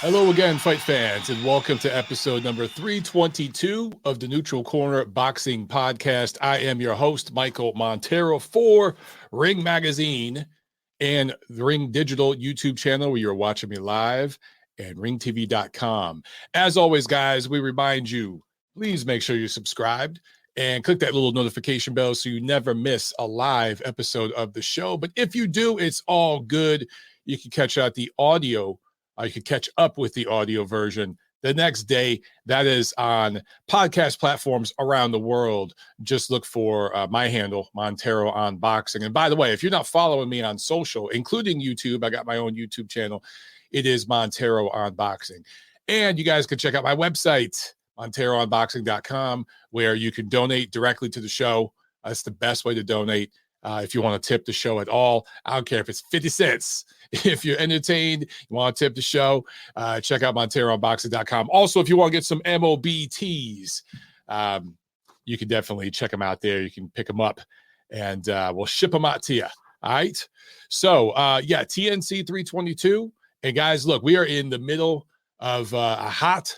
Hello again, fight fans, and welcome to episode number 322 of the Neutral Corner Boxing Podcast. I am your host, Michael Montero, for Ring Magazine and the Ring Digital YouTube channel where you're watching me live, and ringtv.com. As always, guys, we remind you, please make sure you're subscribed and click that little notification bell so you never miss a live episode of the show. But if you do, it's all good. You can catch out the audio. You can catch up with the audio version the next day. That is on podcast platforms around the world. Just look for my handle, Montero on Boxing. And by the way, if you're not following me on social, including YouTube, I got my own YouTube channel. It is Montero on Boxing. And you guys can check out my website, MonteroOnBoxing.com, where you can donate directly to the show. That's the best way to donate. If you want to tip the show at all, I don't care if it's 50 cents. If you're entertained, you want to tip the show, check out MonteroOnBoxing.com. Also, if you want to get some MOB tees, you can definitely check them out there. You can pick them up, and we'll ship them out to you. All right? So, TNC 322. And, guys, look, we are in the middle of a hot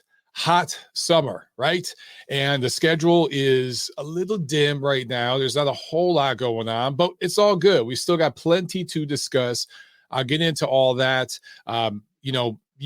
summer, right? And the schedule is a little dim right now. There's not a whole lot going on, but it's all good. We still got plenty to discuss. I'll get into all that.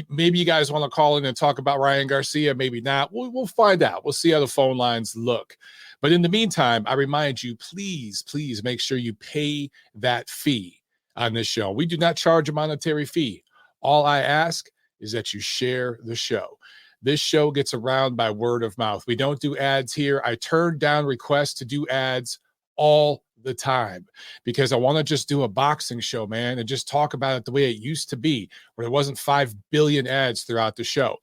Maybe you guys want to call in and talk about Ryan Garcia, maybe not. We'll find out. We'll see how the phone lines look. But in the meantime, I remind you, please make sure you pay that fee on this show. We do not charge a monetary fee. All I ask is that you share the show. This show gets around by word of mouth. We don't do ads here. I turn down requests to do ads all the time because I want to just do a boxing show, man, and just talk about it the way it used to be, where there wasn't 5 billion ads throughout the show.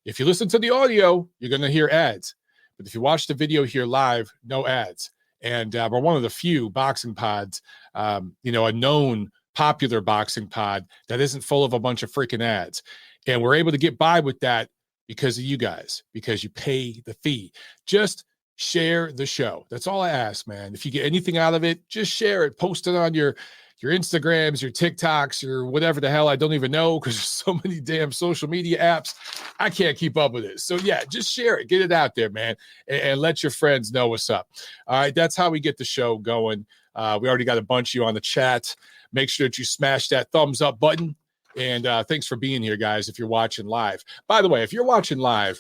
If you listen to the audio, you're going to hear ads. But if you watch the video here live, no ads. And we're one of the few boxing pods, a known popular boxing pod that isn't full of a bunch of freaking ads. And we're able to get by with that because of you guys, because you pay the fee. Just share the show. That's all I ask, man. If you get anything out of it, just share it. Post it on your Instagrams, your TikToks, or whatever the hell. I don't even know because there's so many damn social media apps. I can't keep up with it. So, yeah, just share it. Get it out there, man, and let your friends know what's up. All right, that's how we get the show going. We already got a bunch of you on the chat. Make sure that you smash that thumbs up button. And thanks for being here, guys, if you're watching live. By the way, if you're watching live,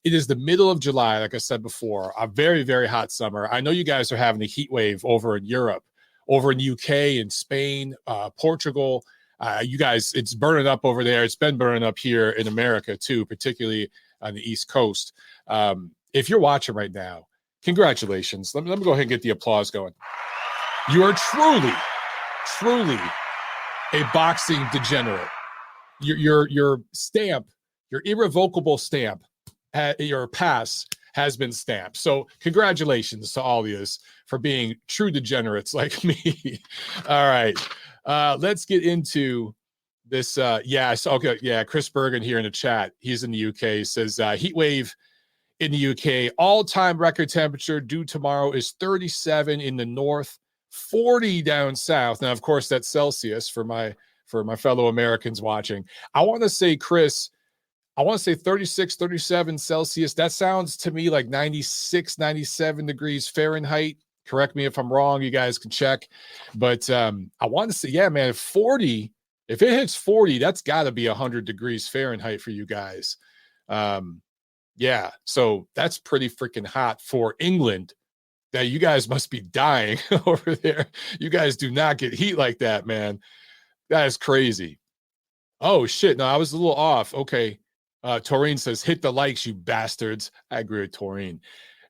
it is the middle of July, like I said before, a very, very hot summer. I know you guys are having a heat wave over in Europe, over in UK and Spain, Portugal. You guys, it's burning up over there. It's been burning up here in America, too, particularly on the East Coast. If you're watching right now, congratulations. Let me go ahead and get the applause going. You are truly a boxing degenerate. Your stamp, your irrevocable stamp, your pass has been stamped. So congratulations to all of you for being true degenerates like me. All right, let's get into this. Chris Bergen here in the chat. He's in the UK. Says heat wave in the UK. All-time record temperature due tomorrow is 37 in the north, 40 down south. Now, of course, that's Celsius for my fellow Americans watching. I want to say, Chris, 36, 37 Celsius. That sounds to me like 96, 97 degrees Fahrenheit. Correct me if I'm wrong. You guys can check. But I want to say, yeah, man, 40, if it hits 40, that's got to be 100 degrees Fahrenheit for you guys. So that's pretty freaking hot for England. That you guys must be dying over there. You guys do not get heat like that, man. That is crazy. Oh, shit. No, I was a little off. Okay. Taurine says, hit the likes, you bastards. I agree with Taurine.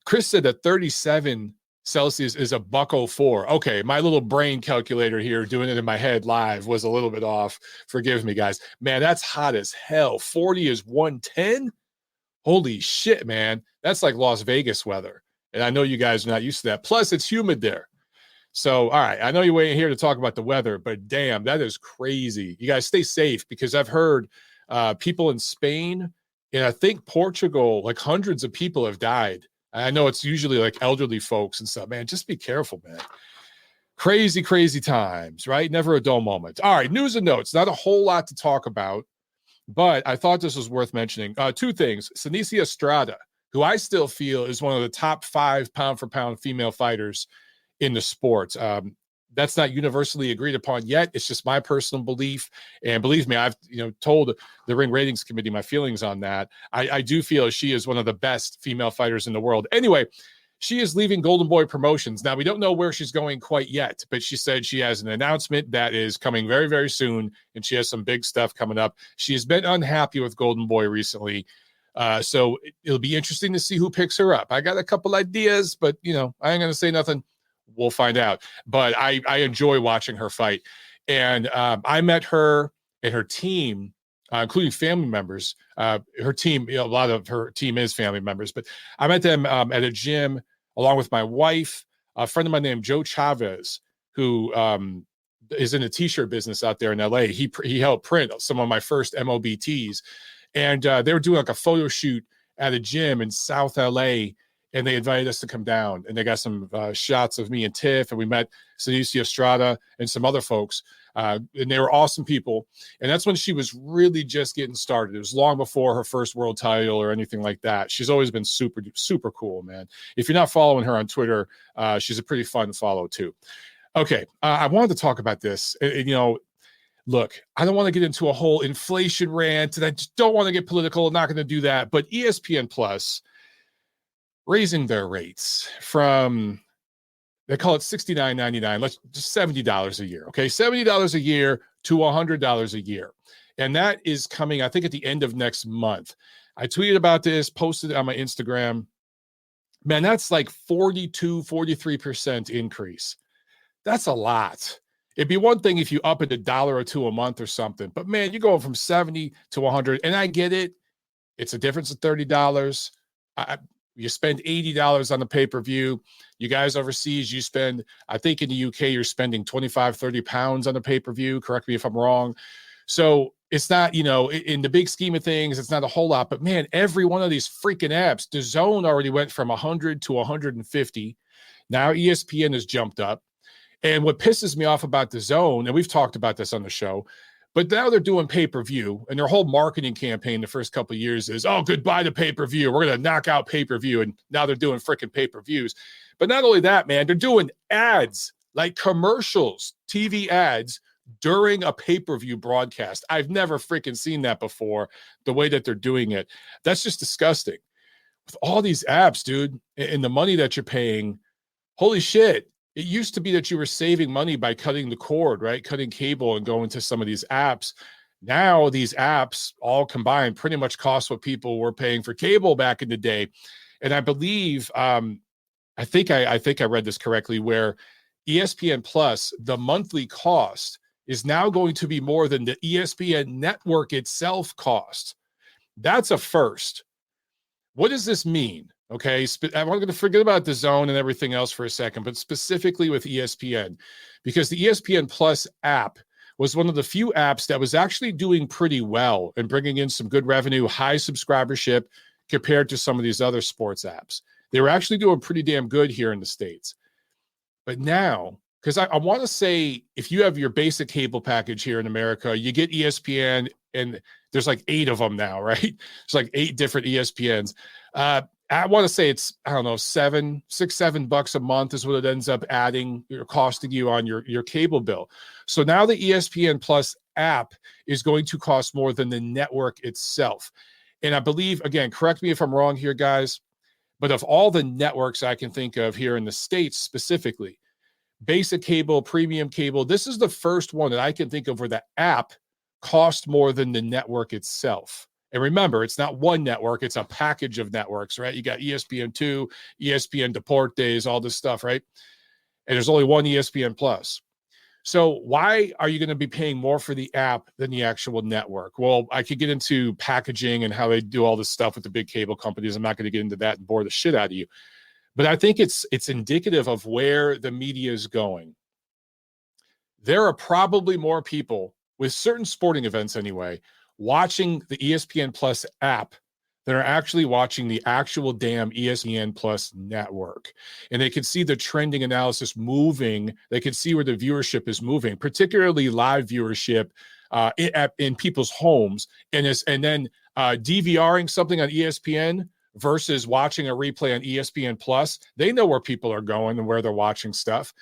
Chris said that 37 Celsius is a $1.04. Okay, my little brain calculator here, doing it in my head live, was a little bit off. Forgive me, guys. Man, that's hot as hell. 40 is 110? Holy shit, man. That's like Las Vegas weather. And I know you guys are not used to that. Plus, it's humid there. So, all right, I know you're waiting here to talk about the weather, but damn, that is crazy. You guys stay safe because I've heard people in Spain and I think Portugal, like hundreds of people have died. I know it's usually like elderly folks and stuff. Man, just be careful, man. Crazy, crazy times, right? Never a dull moment. All right, news and notes. Not a whole lot to talk about. But I thought this was worth mentioning. Two things. Seniesa Estrada, who I still feel is one of the top 5 pound-for-pound female fighters in the sport. That's not universally agreed upon yet. It's just my personal belief. And believe me, I've told the Ring Ratings Committee my feelings on that. I do feel she is one of the best female fighters in the world. Anyway, she is leaving Golden Boy Promotions. Now, we don't know where she's going quite yet, but she said she has an announcement that is coming very, very soon, and she has some big stuff coming up. She has been unhappy with Golden Boy recently. So it'll be interesting to see who picks her up. I got a couple ideas, but, I ain't going to say nothing. We'll find out. But I enjoy watching her fight. And I met her and her team, including family members. Her team, a lot of her team is family members, but I met them at a gym along with my wife, a friend of mine named Joe Chavez, who is in the t-shirt business out there in LA. He helped print some of my first MOBTs. And they were doing like a photo shoot at a gym in South LA, and they invited us to come down. And they got some shots of me and Tiff, and we met Seniesa Estrada and some other folks. And they were awesome people. And that's when she was really just getting started. It was long before her first world title or anything like that. She's always been super, super cool, man. If you're not following her on Twitter, she's a pretty fun follow too. Okay, I wanted to talk about this. Look, I don't want to get into a whole inflation rant, and I just don't want to get political. I'm not going to do that. But ESPN Plus raising their rates from, they call it $69.99, let's just $70 a year. Okay, $70 a year to $100 a year. And that is coming, I think, at the end of next month. I tweeted about this, posted it on my Instagram. Man, that's like 43% increase. That's a lot. It'd be one thing if you up it $1 or $2 a month or something, but man, you're going from 70 to 100, and I get it. It's a difference of $30. You spend $80 on the pay-per-view. You guys overseas, you spend, I think in the UK, you're spending 25, 30 pounds on the pay-per-view. Correct me if I'm wrong. So it's not, in the big scheme of things, it's not a whole lot, but man, every one of these freaking apps, DAZN already went from 100 to 150. Now ESPN has jumped up. And what pisses me off about DAZN, and we've talked about this on the show, but now they're doing pay-per-view, and their whole marketing campaign the first couple of years is, oh, goodbye to pay-per-view. We're going to knock out pay-per-view, and now they're doing freaking pay-per-views. But not only that, man, they're doing ads, like commercials, TV ads during a pay-per-view broadcast. I've never freaking seen that before, the way that they're doing it. That's just disgusting. With all these apps, dude, and the money that you're paying, holy shit. It used to be that you were saving money by cutting the cord, right? Cutting cable and going to some of these apps. Now these apps all combined pretty much cost what people were paying for cable back in the day. And I believe, I think I read this correctly, where ESPN Plus, the monthly cost is now going to be more than the ESPN network itself cost. That's a first. What does this mean? Okay, I'm going to forget about DAZN and everything else for a second, but specifically with ESPN, because the ESPN Plus app was one of the few apps that was actually doing pretty well and bringing in some good revenue, high subscribership compared to some of these other sports apps. They were actually doing pretty damn good here in the States. But now, because I want to say, if you have your basic cable package here in America, you get ESPN, and there's like 8 of them now, right? It's like 8 different ESPNs. I want to say it's, I don't know, $7 a month is what it ends up adding or costing you on your cable bill. So now the ESPN Plus app is going to cost more than the network itself. And I believe, again, correct me if I'm wrong here, guys, but of all the networks I can think of here in the States specifically, basic cable, premium cable, this is the first one that I can think of where the app cost more than the network itself. And remember, it's not one network, it's a package of networks, right? You got ESPN2, ESPN Deportes, all this stuff, right? And there's only one ESPN Plus. So why are you going to be paying more for the app than the actual network? Well, I could get into packaging and how they do all this stuff with the big cable companies. I'm not going to get into that and bore the shit out of you. But I think it's indicative of where the media is going. There are probably more people with certain sporting events anyway, watching the ESPN Plus app that are actually watching the actual damn ESPN Plus network. And they can see the trending analysis moving. They can see where the viewership is moving, particularly live viewership in people's homes, and then DVRing something on ESPN versus watching a replay on ESPN Plus. They know where people are going and where they're watching stuff,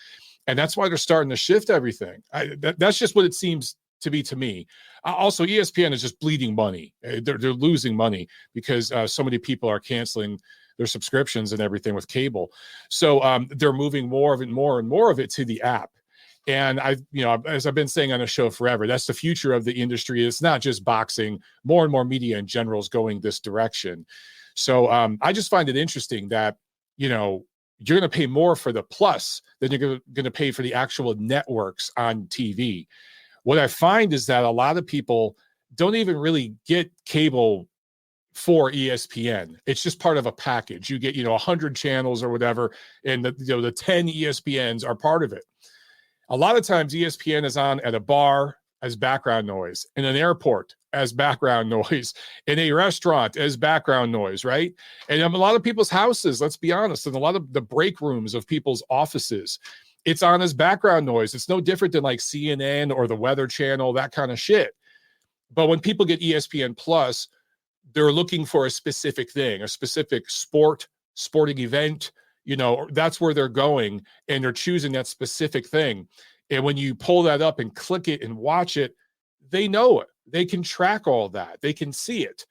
and that's why they're starting to shift everything. That's just what it seems to be to me. Also, ESPN is just bleeding money. They're losing money because so many people are canceling their subscriptions and everything with cable. So they're moving more and more of it to the app. And as I've been saying on the show forever, that's the future of the industry. It's not just boxing. More and more media in general is going this direction. So I just find it interesting that, you're going to pay more for the plus than you're going to pay for the actual networks on TV. What I find is that a lot of people don't even really get cable for ESPN. It's just part of a package. You get, 100 channels or whatever, and the 10 ESPNs are part of it. A lot of times ESPN is on at a bar as background noise, in an airport as background noise, in a restaurant as background noise, right? And in a lot of people's houses, let's be honest, and a lot of the break rooms of people's offices, it's on as background noise. It's no different than like CNN or the Weather Channel, that kind of shit. But when people get ESPN Plus, they're looking for a specific thing, a specific sporting event. That's where they're going, and they're choosing that specific thing. And when you pull that up and click it and watch it, they know it. They can track all that. They can see it.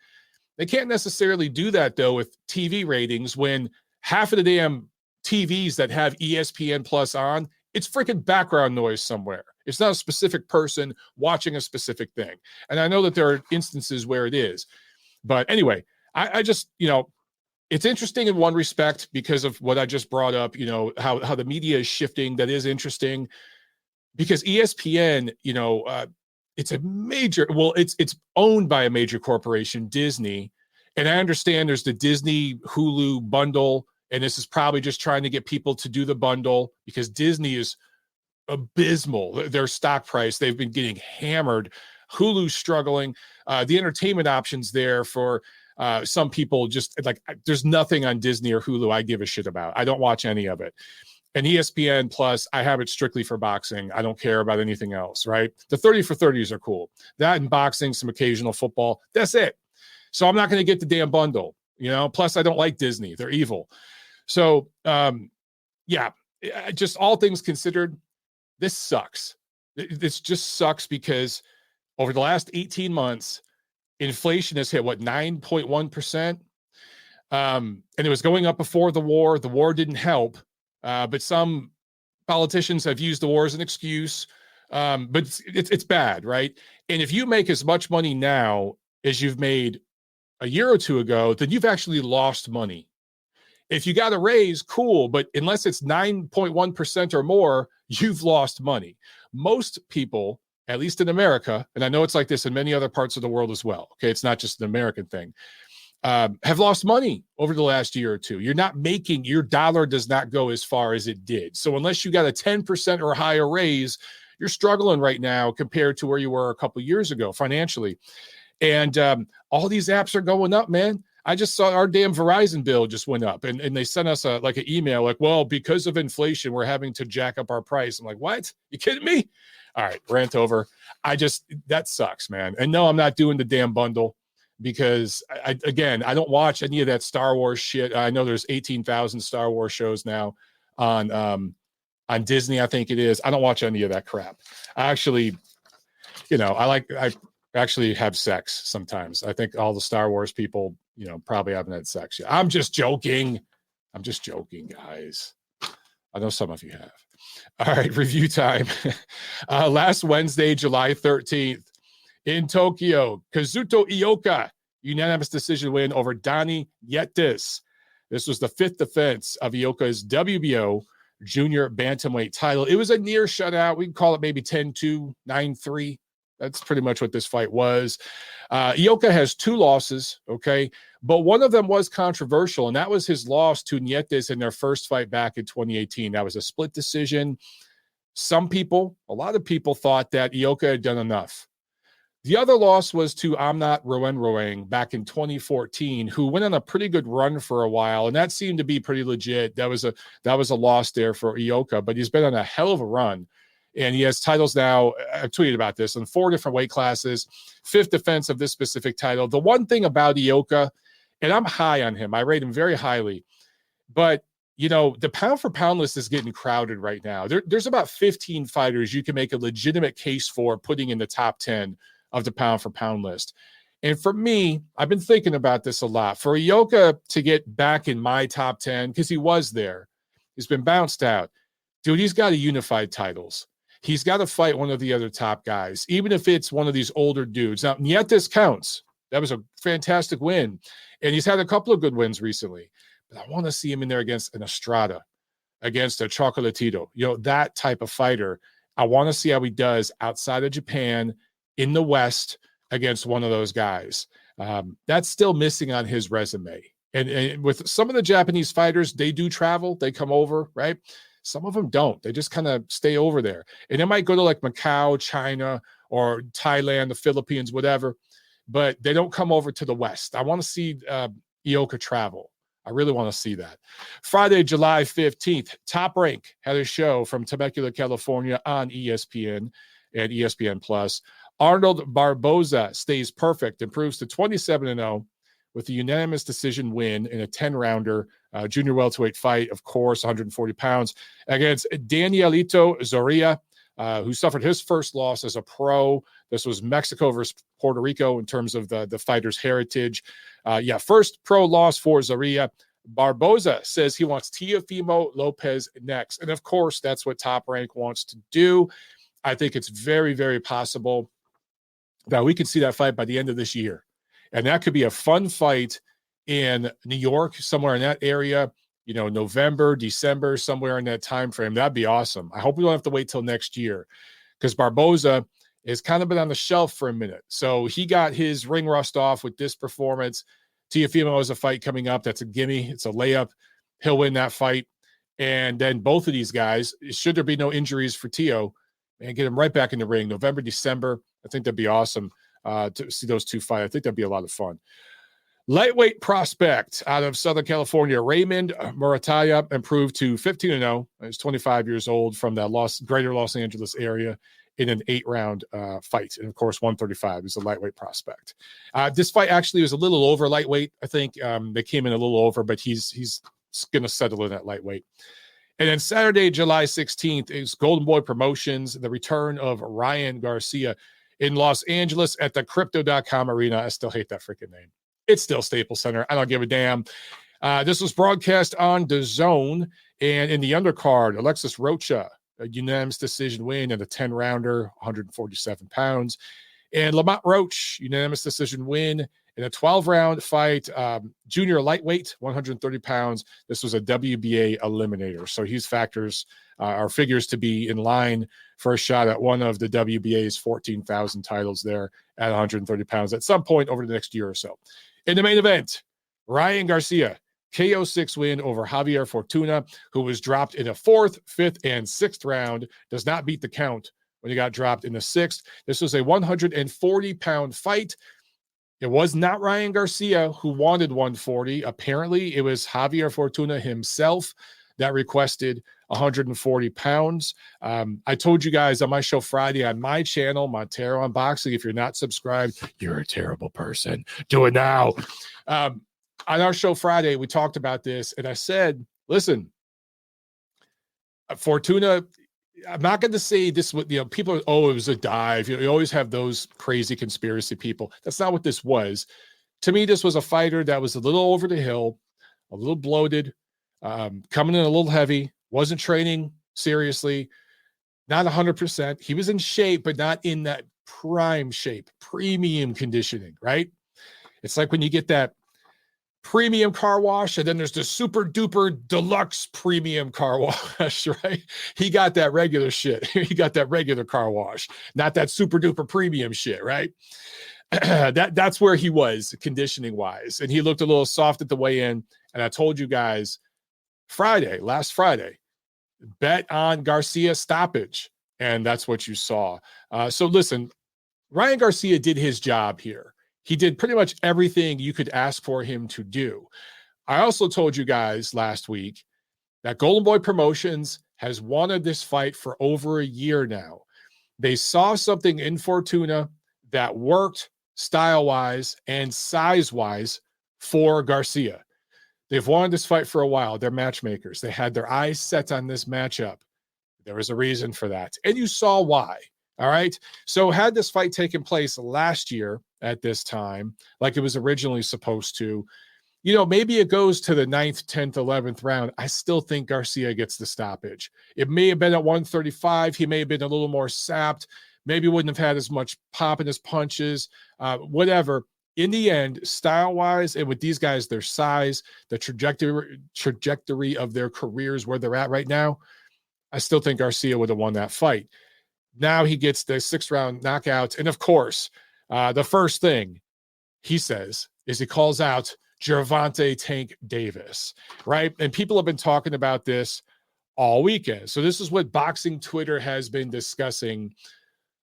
They can't necessarily do that, though, with TV ratings when half of the damn TVs that have ESPN Plus on, it's freaking background noise somewhere. It's not a specific person watching a specific thing. And I know that there are instances where it is. But anyway, I just, it's interesting in one respect because of what I just brought up, how the media is shifting. That is interesting because ESPN, it's a major, it's owned by a major corporation, Disney. And I understand there's the Disney Hulu bundle. And this is probably just trying to get people to do the bundle because Disney is abysmal. Their stock price, they've been getting hammered. Hulu's struggling. The entertainment options there for some people, just like there's nothing on Disney or Hulu I give a shit about. I don't watch any of it. And ESPN Plus, I have it strictly for boxing. I don't care about anything else, right? The 30 for 30s are cool. That and boxing, some occasional football. That's it. So I'm not going to get the damn bundle, Plus, I don't like Disney. They're evil. So, just all things considered, this sucks. This just sucks because over the last 18 months, inflation has hit, 9.1%? And it was going up before the war. The war didn't help, but some politicians have used the war as an excuse. But it's bad, right? And if you make as much money now as you've made a year or two ago, then you've actually lost money. If you got a raise, cool, but unless it's 9.1% or more, you've lost money. Most people, at least in America, and I know it's like this in many other parts of the world as well, okay, it's not just an American thing, have lost money over the last year or two. You're not making, your dollar does not go as far as it did. So unless you got a 10% or higher raise, you're struggling right now compared to where you were a couple of years ago financially. And all these apps are going up, man. I just saw our damn Verizon bill just went up, and they sent us an email like, well, because of inflation, we're having to jack up our price. I'm like, what? You kidding me? All right, rant over. That sucks, man. And no, I'm not doing the damn bundle because I don't watch any of that Star Wars shit. I know there's 18,000 Star Wars shows now on Disney, I think it is. I don't watch any of that crap. I actually, I actually have sex sometimes. I think all the Star Wars people, probably haven't had sex yet. I'm just joking, guys. I know some of you have. All right, review time. Last Wednesday, July 13th, in Tokyo, Kazuto Ioka, unanimous decision win over Donnie Nietes. This was the fifth defense of Ioka's WBO junior bantamweight title. It was a near shutout. We can call it maybe 10-2, 9-3. That's pretty much what this fight was. Ioka has two losses, okay? But one of them was controversial, and that was his loss to Nietes in their first fight back in 2018. That was a split decision. Some people, a lot of people thought that Ioka had done enough. The other loss was to Amnat Roenroeng back in 2014, who went on a pretty good run for a while, and that seemed to be pretty legit. That was a loss there for Ioka, but he's been on a hell of a run. And he has titles now. I've tweeted about this in 4 different weight classes, 5th defense of this specific title. The one thing about Ioka, and I'm high on him, I rate him very highly, but the pound for pound list is getting crowded right now. There's about 15 fighters you can make a legitimate case for putting in the top 10 of the pound for pound list. And for me, I've been thinking about this a lot. For Ioka to get back in my top 10, because he was there, he's been bounced out. Dude, he's got to unify titles. He's got to fight one of the other top guys, even if it's one of these older dudes. Now, Nietes counts. That was a fantastic win. And he's had a couple of good wins recently. But I want to see him in there against an Estrada, against a Chocolatito, that type of fighter. I want to see how he does outside of Japan in the West against one of those guys. That's still missing on his resume. And with some of the Japanese fighters, they do travel. They come over, right? Some of them don't. They just kind of stay over there. And they might go to like Macau, China, or Thailand, the Philippines, whatever. But they don't come over to the West. I want to see Ioka travel. I really want to see that. Friday, July 15th, Top Rank had a show from Temecula, California on ESPN and ESPN Plus. Arnold Barboza stays perfect, improves to 27-0 with a unanimous decision win in a 10-rounder junior welterweight fight, of course, 140 pounds, against Danielito Zorrilla, who suffered his first loss as a pro. This was Mexico versus Puerto Rico in terms of the fighter's heritage. First pro loss for Zorrilla. Barboza says he wants Teofimo Lopez next. And of course, that's what Top Rank wants to do. I think it's very, very possible that we could see that fight by the end of this year. And that could be a fun fight in New York, somewhere in that area, November, December, somewhere in that time frame. That'd be awesome. I hope we don't have to wait till next year, because Barboza has kind of been on the shelf for a minute. So he got his ring rust off with this performance. Teofimo has a fight coming up. That's a gimme. It's a layup. He'll win that fight. And then both of these guys, should there be no injuries for Teo, and get him right back in the ring, November, December. I think that'd be awesome to see those two fight. I think that'd be a lot of fun. Lightweight prospect out of Southern California, Raymond Murataya, improved to 15-0. He's 25 years old, from the greater Los Angeles area, in an 8-round fight. And of course, 135 is a lightweight prospect. This fight actually was a little over lightweight. I think they came in a little over, but he's going to settle in at lightweight. And then Saturday, July 16th, is Golden Boy Promotions, the return of Ryan Garcia in Los Angeles at the Crypto.com Arena. I still hate that freaking name. It's still Staples Center. I don't give a damn. This was broadcast on DAZN. And in the undercard, Alexis Rocha, a unanimous decision win in a 10-rounder, 147 pounds. And Lamont Roach, unanimous decision win in a 12-round fight, junior lightweight, 130 pounds. This was a WBA eliminator. So his figures to be in line for a shot at one of the WBA's 14,000 titles there at 130 pounds at some point over the next year or so. In the main event, Ryan Garcia, KO6 win over Javier Fortuna, who was dropped in a 4th, 5th, and 6th round. Does not beat the count when he got dropped in the 6th. This was a 140-pound fight. It was not Ryan Garcia who wanted 140. Apparently, it was Javier Fortuna himself that requested 140 pounds. I told you guys on my show Friday on my channel, Montero Unboxing, if you're not subscribed, you're a terrible person. Do it now. On our show Friday, we talked about this, and I said, listen, Fortuna, I'm not going to say this, people, it was a dive. You always have those crazy conspiracy people. That's not what this was. To me, this was a fighter that was a little over the hill, a little bloated, coming in a little heavy, wasn't training seriously, not 100%. He was in shape, but not in that prime shape, premium conditioning, right? It's like when you get that premium car wash, and then there's the super duper deluxe premium car wash, right? He got that regular shit. He got that regular car wash, not that super duper premium shit, right? That's where he was conditioning wise. And he looked a little soft at the weigh-in. And I told you guys last Friday, bet on Garcia stoppage. And that's what you saw. So listen, Ryan Garcia did his job here. He did pretty much everything you could ask for him to do. I also told you guys last week that Golden Boy Promotions has wanted this fight for over a year now. They saw something in Fortuna that worked style-wise and size-wise for Garcia. They've wanted this fight for a while. They're matchmakers. They had their eyes set on this matchup. There was a reason for that. And you saw why. All right. So had this fight taken place last year at this time, like it was originally supposed to, maybe it goes to the 9th, 10th, 11th round. I still think Garcia gets the stoppage. It may have been at 135. He may have been a little more sapped. Maybe wouldn't have had as much pop in his punches, whatever. In the end, style-wise, and with these guys, their size, the trajectory of their careers, where they're at right now, I still think Garcia would have won that fight. Now he gets the 6th-round knockouts. And, of course, the first thing he says is he calls out Gervonta Tank Davis, right? And people have been talking about this all weekend. So this is what boxing Twitter has been discussing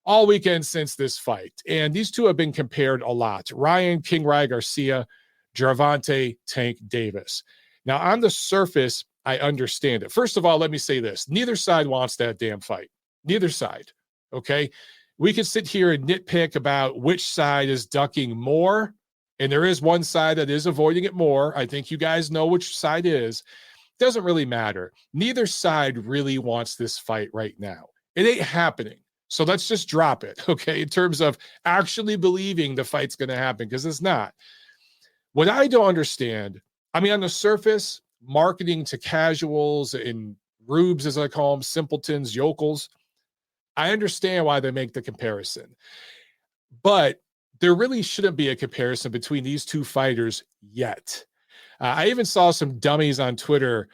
all weekend since this fight. And these two have been compared a lot. Ryan Kingry Garcia, Gervonta Tank Davis. Now, on the surface, I understand it. First of all, let me say this. Neither side wants that damn fight. Neither side, okay? We can sit here and nitpick about which side is ducking more, and there is one side that is avoiding it more. I think you guys know which side is. Doesn't really matter. Neither side really wants this fight right now. It ain't happening. So let's just drop it, okay, in terms of actually believing the fight's going to happen, because it's not. What I don't understand, on the surface, marketing to casuals and rubes, as I call them, simpletons, yokels, I understand why they make the comparison. But there really shouldn't be a comparison between these two fighters yet. I even saw some dummies on Twitter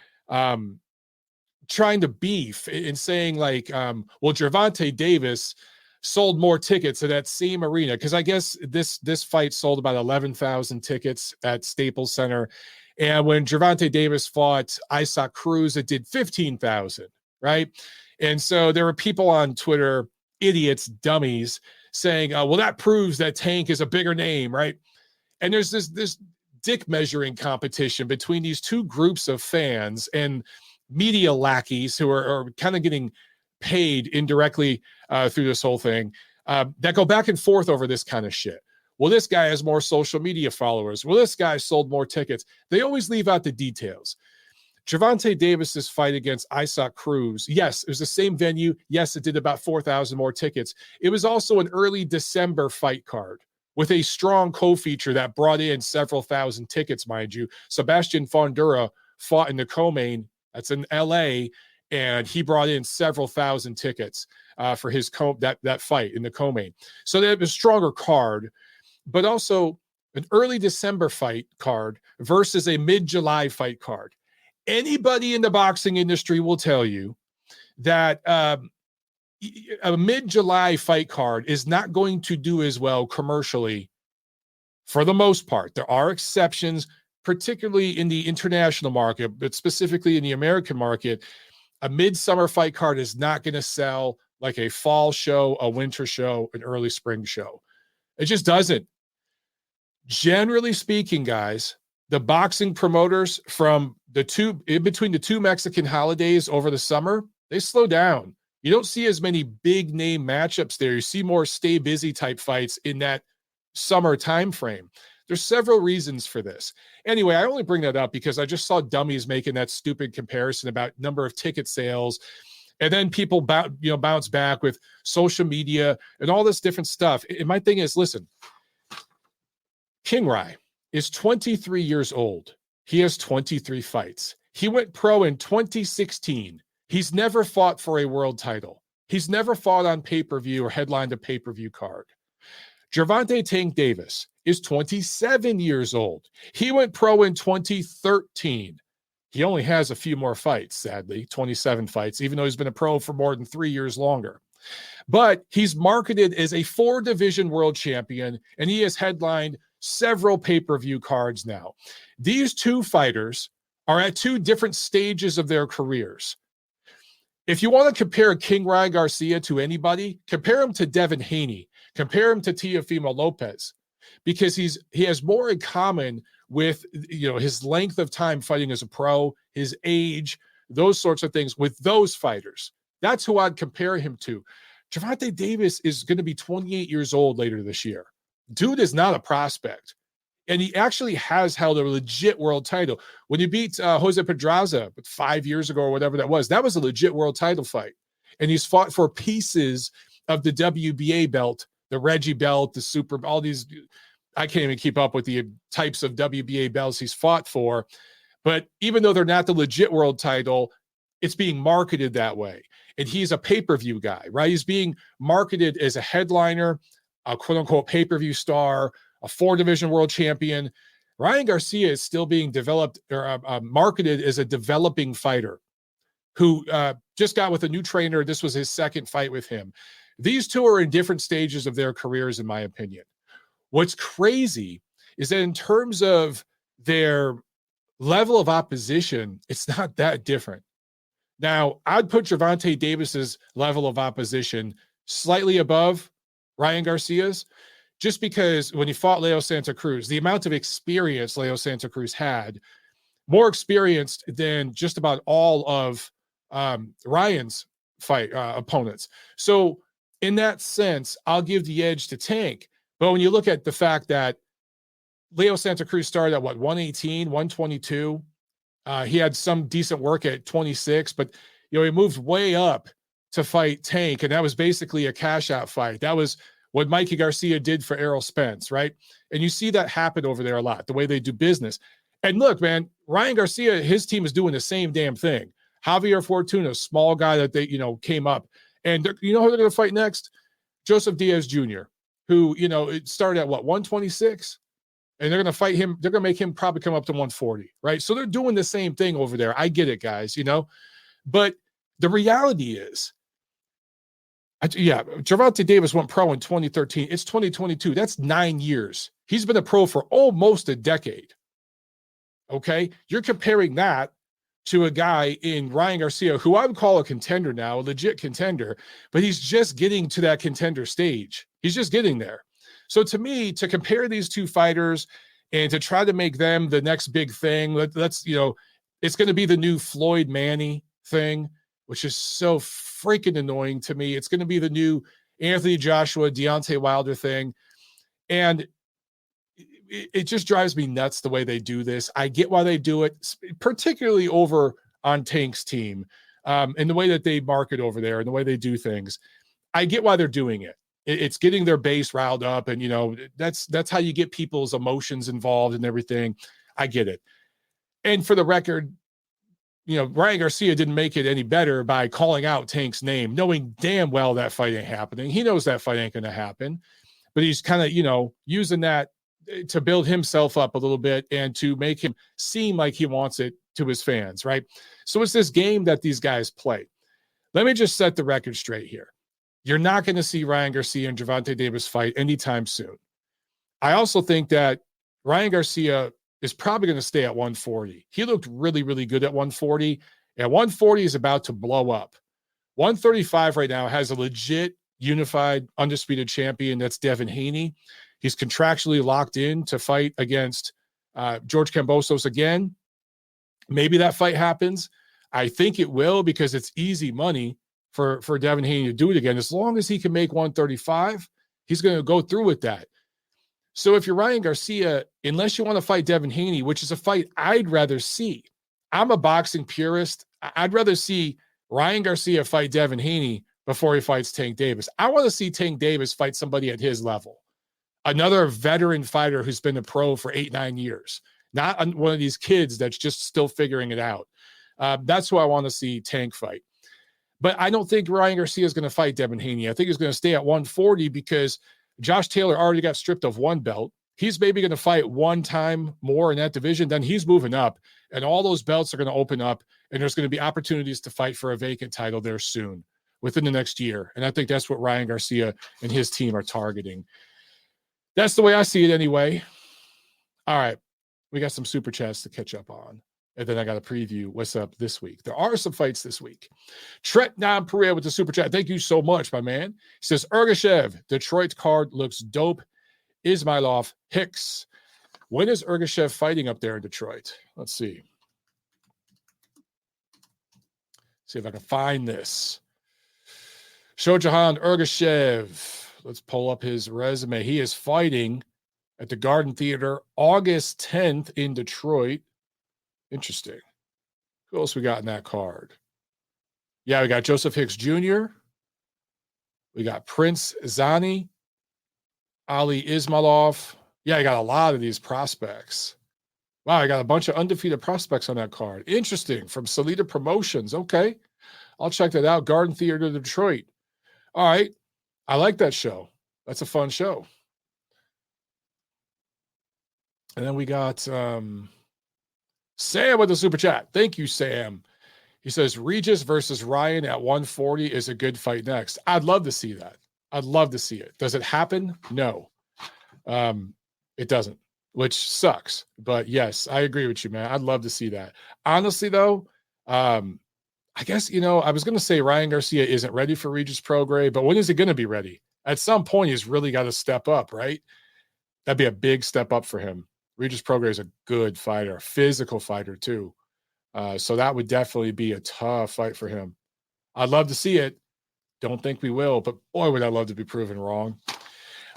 trying to beef and saying like, well, Gervonta Davis sold more tickets at that same arena, because I guess this fight sold about 11,000 tickets at Staples Center. And when Gervonta Davis fought Isaac Cruz, it did 15,000, right? And so there were people on Twitter, idiots, dummies, saying, well, that proves that Tank is a bigger name, right? And there's this dick measuring competition between these two groups of fans and media lackeys who are kind of getting paid indirectly through this whole thing that go back and forth over this kind of shit. Well, this guy has more social media followers. Well, this guy sold more tickets. They always leave out the details. Gervonta Davis's fight against Isaac Cruz, yes, it was the same venue. Yes, it did about 4,000 more tickets. It was also an early December fight card with a strong co-feature that brought in several thousand tickets, mind you. Sebastian Fondura fought in the co-main. That's in LA, and he brought in several thousand tickets for his that fight in the co-main. So they have a stronger card, but also an early December fight card versus a mid-July fight card. Anybody in the boxing industry will tell you that a mid-July fight card is not going to do as well commercially for the most part. There are exceptions, particularly in the international market, but specifically in the American market. A midsummer fight card is not going to sell like a fall show, a winter show, an early spring show. It just doesn't. Generally speaking, guys, the boxing promoters in between the two Mexican holidays over the summer, they slow down. You don't see as many big name matchups there. You see more stay busy type fights in that summer time frame. There's several reasons for this. Anyway, I only bring that up because I just saw dummies making that stupid comparison about number of ticket sales. And then people bounce back with social media and all this different stuff. And my thing is, listen, Kingry is 23 years old. He has 23 fights. He went pro in 2016. He's never fought for a world title. He's never fought on pay-per-view or headlined a pay-per-view card. Gervonta Tank Davis is 27 years old. He went pro in 2013. He only has a few more fights, sadly, 27 fights, even though he's been a pro for more than 3 years longer. But he's marketed as a 4-division world champion, and he has headlined several pay-per-view cards now. These two fighters are at two different stages of their careers. If you want to compare Kingry Garcia to anybody, compare him to Devin Haney, compare him to Teofimo Lopez, because he has more in common with his length of time fighting as a pro, his age, those sorts of things with those fighters. That's who I'd compare him to. Gervonta Davis is going to be 28 years old later this year. Dude is not a prospect. And he actually has held a legit world title. When he beat Jose Pedraza 5 years ago or whatever that was a legit world title fight. And he's fought for pieces of the WBA belt, the Reggie belt, the Super, all these. I can't even keep up with the types of WBA belts he's fought for. But even though they're not the legit world title, it's being marketed that way. And he's a pay-per-view guy, right? He's being marketed as a headliner, a quote-unquote pay-per-view star, a 4-division world champion. Ryan Garcia is still being developed or marketed as a developing fighter who just got with a new trainer. This was his second fight with him. These two are in different stages of their careers, in my opinion. What's crazy is that in terms of their level of opposition, it's not that different. Now, I'd put Gervonta Davis's level of opposition slightly above Ryan Garcia's, just because when he fought Leo Santa Cruz, the amount of experience Leo Santa Cruz had, more experienced than just about all of Ryan's fight opponents. So in that sense, I'll give the edge to Tank. But when you look at the fact that Leo Santa Cruz started at 118, 122, he had some decent work at 26, but he moved way up to fight Tank, and that was basically a cash out fight. That was what Mikey Garcia did for Errol Spence, right? And you see that happen over there a lot, the way they do business. And look, man, Ryan Garcia, his team is doing the same damn thing. Javier Fortuna, small guy that they, came up. And you know who they're going to fight next? Joseph Diaz Jr., who, it started at 126? And they're going to fight him. They're going to make him probably come up to 140, right? So they're doing the same thing over there. I get it, guys, But the reality is, Gervonta Davis went pro in 2013. It's 2022. That's 9 years. He's been a pro for almost a decade. Okay? You're comparing that to a guy in Ryan Garcia, who I would call a contender now, a legit contender, but he's just getting to that contender stage. He's just getting there. So to me, to compare these two fighters and to try to make them the next big thing, let's it's going to be the new Floyd Manny thing, which is so freaking annoying to me. It's going to be the new Anthony Joshua, Deontay Wilder thing. And it just drives me nuts the way they do this. I get why they do it, particularly over on Tank's team, and the way that they market over there and the way they do things. I get why they're doing it. It's getting their base riled up, and that's how you get people's emotions involved and everything. I get it. And for the record, Ryan Garcia didn't make it any better by calling out Tank's name, knowing damn well that fight ain't happening. He knows that fight ain't going to happen, but he's kind of, using that to build himself up a little bit and to make him seem like he wants it to his fans, right? So it's this game that these guys play. Let me just set the record straight here. You're not going to see Ryan Garcia and Gervonta Davis fight anytime soon. I also think that Ryan Garcia is probably going to stay at 140. He looked really, really good at 140. And 140 is about to blow up. 135 right now has a legit, unified, undisputed champion. That's Devin Haney. He's contractually locked in to fight against George Kambosos again. Maybe that fight happens. I think it will, because it's easy money for Devin Haney to do it again. As long as he can make 135, he's going to go through with that. So if you're Ryan Garcia, unless you want to fight Devin Haney, which is a fight I'd rather see. I'm a boxing purist. I'd rather see Ryan Garcia fight Devin Haney before he fights Tank Davis. I want to see Tank Davis fight somebody at his level. Another veteran fighter who's been a pro for 8-9 years. Not one of these kids that's just still figuring it out. That's who I want to see Tank fight. But I don't think Ryan Garcia is going to fight Devin Haney. I think he's going to stay at 140 because Josh Taylor already got stripped of one belt. He's maybe going to fight one time more in that division. Then he's moving up, and all those belts are going to open up, and there's going to be opportunities to fight for a vacant title there soon, within the next year. And I think that's what Ryan Garcia and his team are targeting. That's the way I see it anyway. All right. We got some super chats to catch up on. And then I got to preview what's up this week. There are some fights this week. Trent Nam-Perea with the super chat. Thank you so much, my man. He says, Ergashev, Detroit card looks dope. Ismailov, Hicks. When is Ergashev fighting up there in Detroit? Let's see. See if I can find this. Shojahan Ergashev. Let's pull up his resume. He is fighting at the Garden Theater August 10th in Detroit. Interesting. Who else we got in that card? Yeah, we got Joseph Hicks Jr. We got Prince Zani, Ali Ismailov. Yeah, I got a lot of these prospects. Wow, I got a bunch of undefeated prospects on that card. Interesting. From Salida Promotions. Okay. I'll check that out. Garden Theater Detroit. All right. I like that show. That's a fun show. And then we got Sam with the super chat. Thank you, Sam. He says Regis versus Ryan at 140 is a good fight next. I'd love to see that. I'd love to see it. Does it happen? No. It doesn't, which sucks. But yes, I agree with you, man. I'd love to see that. Honestly, though, I guess, I was going to say Ryan Garcia isn't ready for Regis Prograis, but when is he going to be ready? At some point, he's really got to step up, right? That'd be a big step up for him. Regis Prograis is a good fighter, a physical fighter too. So that would definitely be a tough fight for him. I'd love to see it. Don't think we will, but boy, would I love to be proven wrong.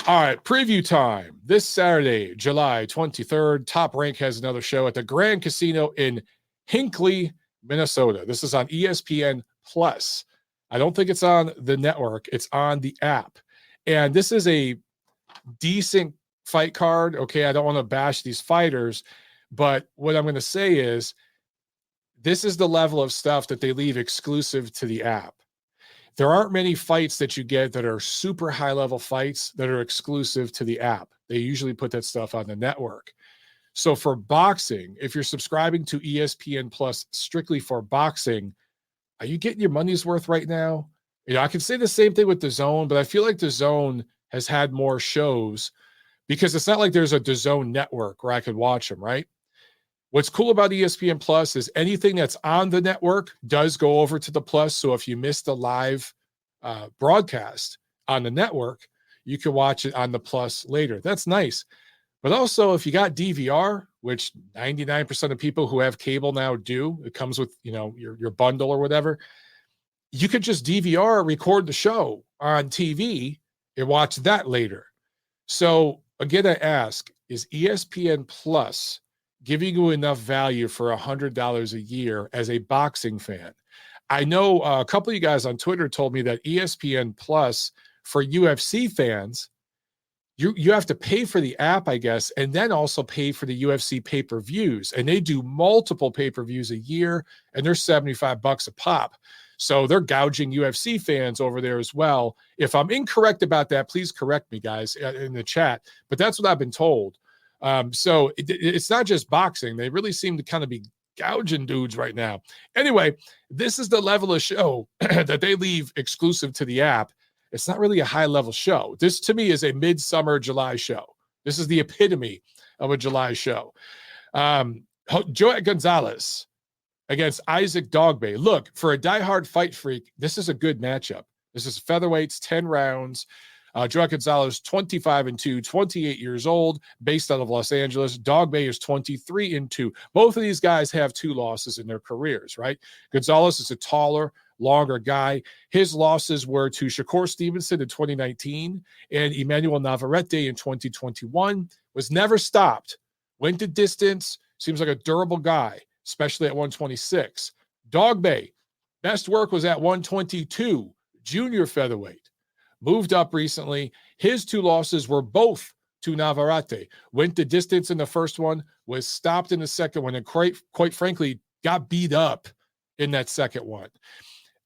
All right, preview time. This Saturday, July 23rd, Top Rank has another show at the Grand Casino in Hinckley, Minnesota. This is on ESPN Plus. I don't think it's on the network. It's on the app. And this is a decent fight card. Okay, I don't want to bash these fighters, but what I'm going to say is this is the level of stuff that they leave exclusive to the app. There aren't many fights that you get that are super high-level fights that are exclusive to the app. They usually put that stuff on the network. So for boxing, if you're subscribing to ESPN Plus strictly for boxing, are you getting your money's worth right now? I can say the same thing with DAZN, but I feel like DAZN has had more shows because it's not like there's a DAZN network where I could watch them, right? What's cool about ESPN Plus is anything that's on the network does go over to the Plus. So if you missed the live broadcast on the network, you can watch it on the Plus later. That's nice. But also, if you got DVR, which 99% of people who have cable now do, it comes with your bundle or whatever, you could just DVR, record the show on TV, and watch that later. So again, I ask, is ESPN Plus giving you enough value for $100 a year as a boxing fan? I know a couple of you guys on Twitter told me that ESPN Plus for UFC fans, you have to pay for the app, I guess, and then also pay for the UFC pay-per-views. And they do multiple pay-per-views a year, and they're $75 a pop. So they're gouging UFC fans over there as well. If I'm incorrect about that, please correct me, guys, in the chat. But that's what I've been told. So it's not just boxing. They really seem to kind of be gouging dudes right now. Anyway, this is the level of show that they leave exclusive to the app. It's not really a high-level show. This, to me, is a midsummer July show. This is the epitome of a July show. Joet Gonzalez against Isaac Dogbe. Look, for a diehard fight freak, this is a good matchup. This is featherweights, 10 rounds. Joet Gonzalez, 25-2, 28 years old, based out of Los Angeles. Dogbe is 23-2. Both of these guys have 2 losses in their careers, right? Gonzalez is a taller, longer guy. His losses were to Shakur Stevenson in 2019 and Emmanuel Navarrete in 2021. Was never stopped. Went the distance. Seems like a durable guy, especially at 126. Dogbe, best work was at 122, junior featherweight. Moved up recently. His 2 losses were both to Navarrete. Went the distance in the first one, was stopped in the second one, and quite frankly, got beat up in that second one.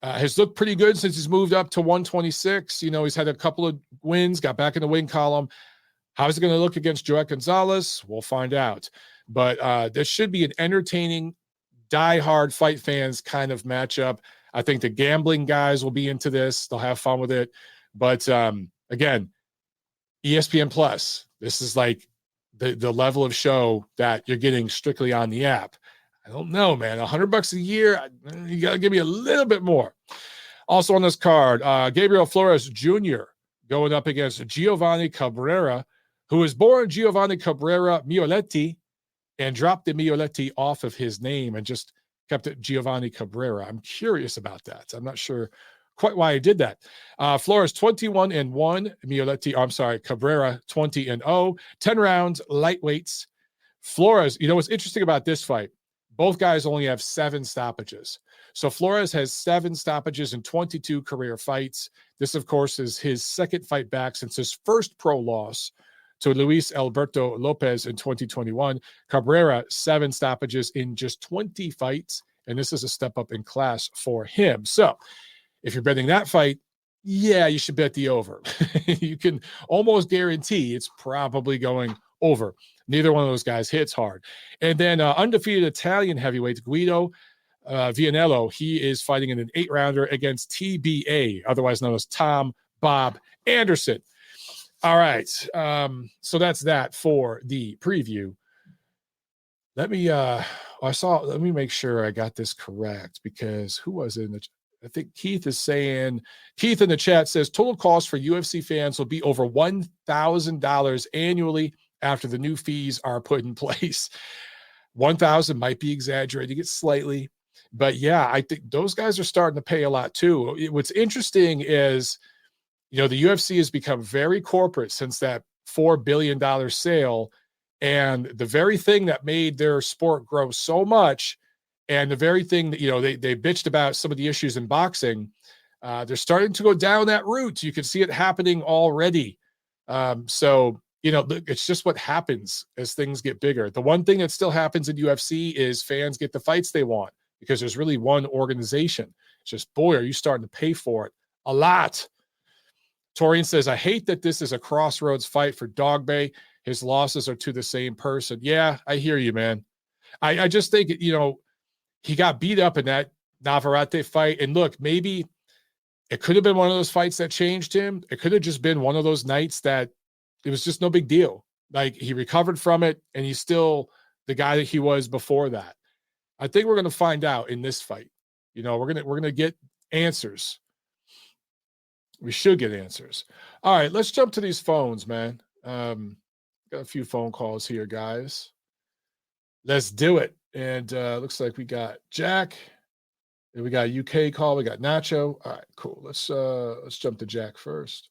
Has looked pretty good since he's moved up to 126. He's had a couple of wins, got back in the win column. How's it going to look against Joet Gonzalez? We'll find out. But this should be an entertaining, diehard fight fans kind of matchup. I think the gambling guys will be into this. They'll have fun with it. But again, ESPN Plus, this is like the level of show that you're getting strictly on the app. I don't know, man. $100 a year, you got to give me a little bit more. Also on this card, Gabriel Flores Jr. going up against Giovanni Cabrera, who was born Giovanni Cabrera Mioletti and dropped the Mioletti off of his name and just kept it Giovanni Cabrera. I'm curious about that. I'm not sure quite why he did that. Flores 21-1. Cabrera 20-0. 10 rounds, lightweights. Flores, you know what's interesting about this fight? Both guys only have 7 stoppages. So Flores has 7 stoppages in 22 career fights. This, of course, is his second fight back since his first pro loss to Luis Alberto Lopez in 2021. Cabrera, 7 stoppages in just 20 fights, and this is a step up in class for him. So if you're betting that fight, yeah, you should bet the over. You can almost guarantee it's probably going over. Neither one of those guys hits hard. And then undefeated Italian heavyweight Guido Vianello, he is fighting in an 8-rounder against TBA, otherwise known as Tom Bob Anderson. All right. So that's that for the preview. Let me make sure I got this correct, because who was it in the I think Keith in the chat says total cost for UFC fans will be over $1,000 annually after the new fees are put in place. 1,000 might be exaggerating it slightly, but yeah, I think those guys are starting to pay a lot too. What's interesting is, you know, the UFC has become very corporate since that $4 billion sale, and the very thing that made their sport grow so much, and the very thing that, you know, they bitched about some of the issues in boxing, they're starting to go down that route. You can see it happening already. So, you know, it's just what happens as things get bigger. The one thing that still happens in UFC is fans get the fights they want, because there's really one organization. It's just, boy, are you starting to pay for it a lot. Torian says, I hate that this is a crossroads fight for Dogbe. His losses are to the same person. Yeah, I hear you, man. I just think, you know, he got beat up in that Navarrete fight. And look, maybe it could have been one of those fights that changed him. It could have just been one of those nights that it was just no big deal. Like, he recovered from it, and he's still the guy that he was before that. I think we're going to find out in this fight. You know, we're going to get answers. We should get answers. All right, let's jump to these phones, man. Got a few phone calls here, guys. Let's do it. And looks like we got Jack. And we got a UK call. We got Nacho. All right, cool. Let's jump to Jack first.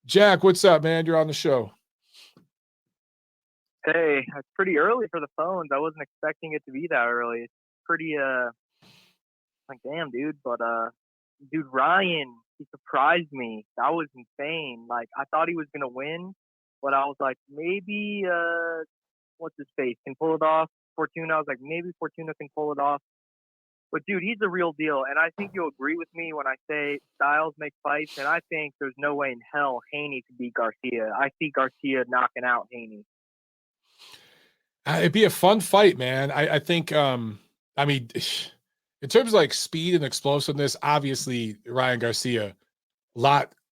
Jack, what's up, man? You're on the show. Hey, it's pretty early for the phones. I wasn't expecting it to be that early. It's pretty like, damn, dude. But dude, Ryan, he surprised me. That was insane. Like, I thought he was gonna win, but I was like, maybe what's his face can pull it off. Fortuna. I was like, maybe Fortuna can pull it off. But dude, he's the real deal, and I think you'll agree with me when I say styles make fights. And I think there's no way in hell Haney could beat Garcia. I see Garcia knocking out Haney. It'd be a fun fight, man. I think, I mean, in terms of like speed and explosiveness, obviously Ryan Garcia,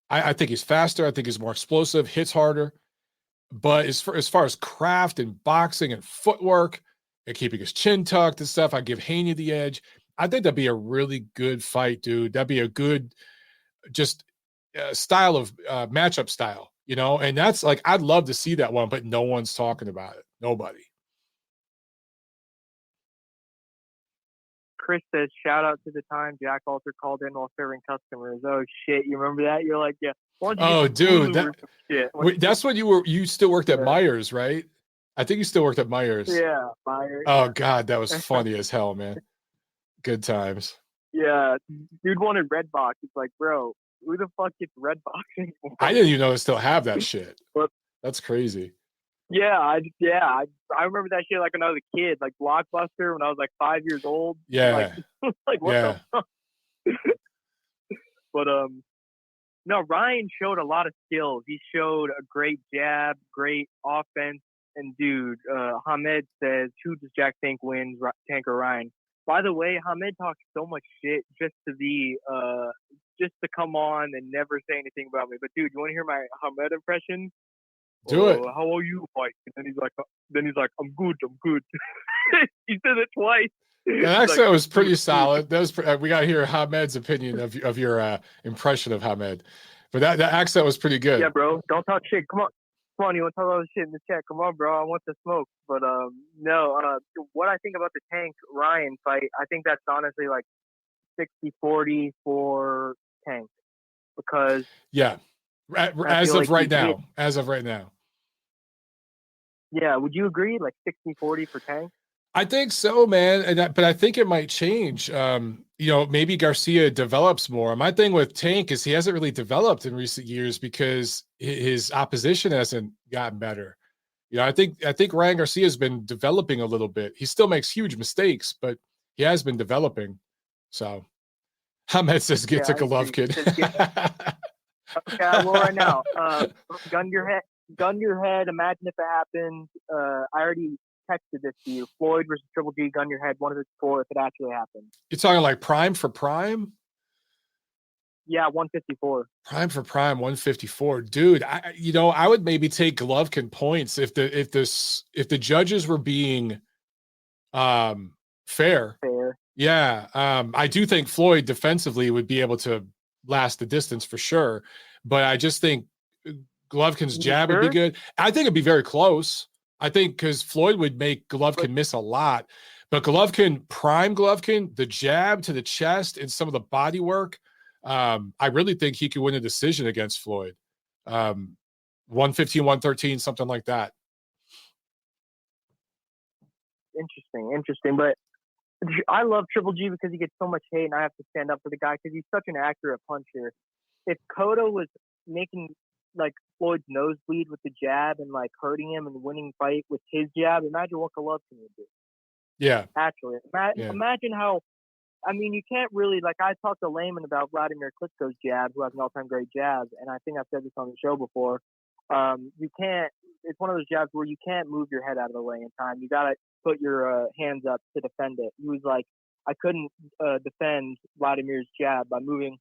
I think he's faster. I think he's more explosive, hits harder. But as far as craft and boxing and footwork and keeping his chin tucked and stuff, I give Haney the edge. I think that'd be a really good fight, dude. That'd be a good just style of matchup style, you know? And that's like, I'd love to see that one, but no one's talking about it. Nobody. Chris says, shout out to the time Jack Alter called in while serving customers. Oh, shit. You remember that? You're like, yeah. Oh, dude. That's when you still worked at Myers, right? I think you still worked at Myers. Yeah, Myers. Oh, God. That was funny as hell, man. Good times. Yeah. Dude wanted Redbox. It's like, bro, who the fuck gets Redbox anymore? I didn't even know they still have that shit. That's crazy. Yeah, I remember that shit like when I was a kid, like Blockbuster when I was like 5 years old. Yeah. Like what the fuck? But no, Ryan showed a lot of skills. He showed a great jab, great offense, and dude, Hamed says, who does Jack think wins, Tank or Ryan? By the way, Hamed talks so much shit just to come on and never say anything about me. But dude, you want to hear my Hamed impression? Do it. How are you, Mike? And then he's like, I'm good. He said it twice. That accent was pretty solid. That was we got to hear Hamed's opinion of your impression of Hamed. But that accent was pretty good. Yeah, bro. Don't talk shit. Come on. funny. Want to talk about shit in the chat? Come on, bro. I want the smoke. But no. What I think about the Tank Ryan fight, I think that's honestly like 60-40 for Tank because Yeah. As of right now. As of right now. Yeah. Would you agree? Like 60-40 for Tank? I think so, man. But I think it might change. Maybe Garcia develops more. My thing with Tank is he hasn't really developed in recent years because his opposition hasn't gotten better. I think Ryan Garcia has been developing a little bit. He still makes huge mistakes, but he has been developing. So Hamed says get to Golovkin. Okay, I will right now. Gun to your head. Imagine if it happened. I already texted this to you. Floyd versus Triple G. Gun your head. 154 if it actually happened. You're talking like prime for prime? Yeah, 154. Prime for prime, 154. Dude, I would maybe take Golovkin points if the judges were being fair. Fair. Yeah. I do think Floyd defensively would be able to last the distance for sure. But I just think Golovkin's jab would be good. I think it'd be very close. I think because Floyd would make Golovkin miss a lot. But prime Golovkin, the jab to the chest and some of the body work, I really think he could win a decision against Floyd. 115, 113, something like that. Interesting. But I love Triple G because he gets so much hate, and I have to stand up for the guy because he's such an accurate puncher. If Cotto was making like Floyd's nosebleed with the jab and like hurting him and winning fight with his jab, imagine what Golovkin would do. Yeah. Actually, imagine how. I mean, you can't really like. I talked to Layman about Vladimir Klitschko's jab, who has an all-time great jab, and I think I've said this on the show before. You can't. It's one of those jabs where you can't move your head out of the way in time. You gotta put your hands up to defend it. He was like, I couldn't defend Vladimir's jab by moving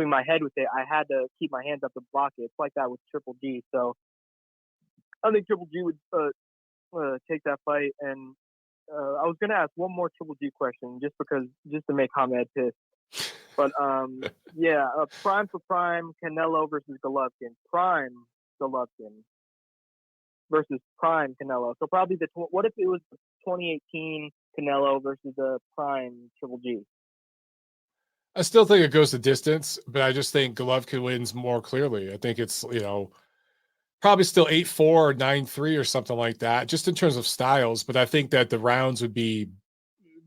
my head with it. I had to keep my hands up to block it. It's like that with Triple G. So I think Triple G would take that fight. And I was gonna ask one more Triple G question just to make Hamed pissed. But prime for prime, Canelo versus Golovkin. Prime Golovkin versus prime Canelo. So probably what if it was 2018 Canelo versus the prime Triple G? I still think it goes the distance, but I just think Golovkin wins more clearly. I think it's, probably still 8-4 or 9-3 or something like that, just in terms of styles. But I think that the rounds would be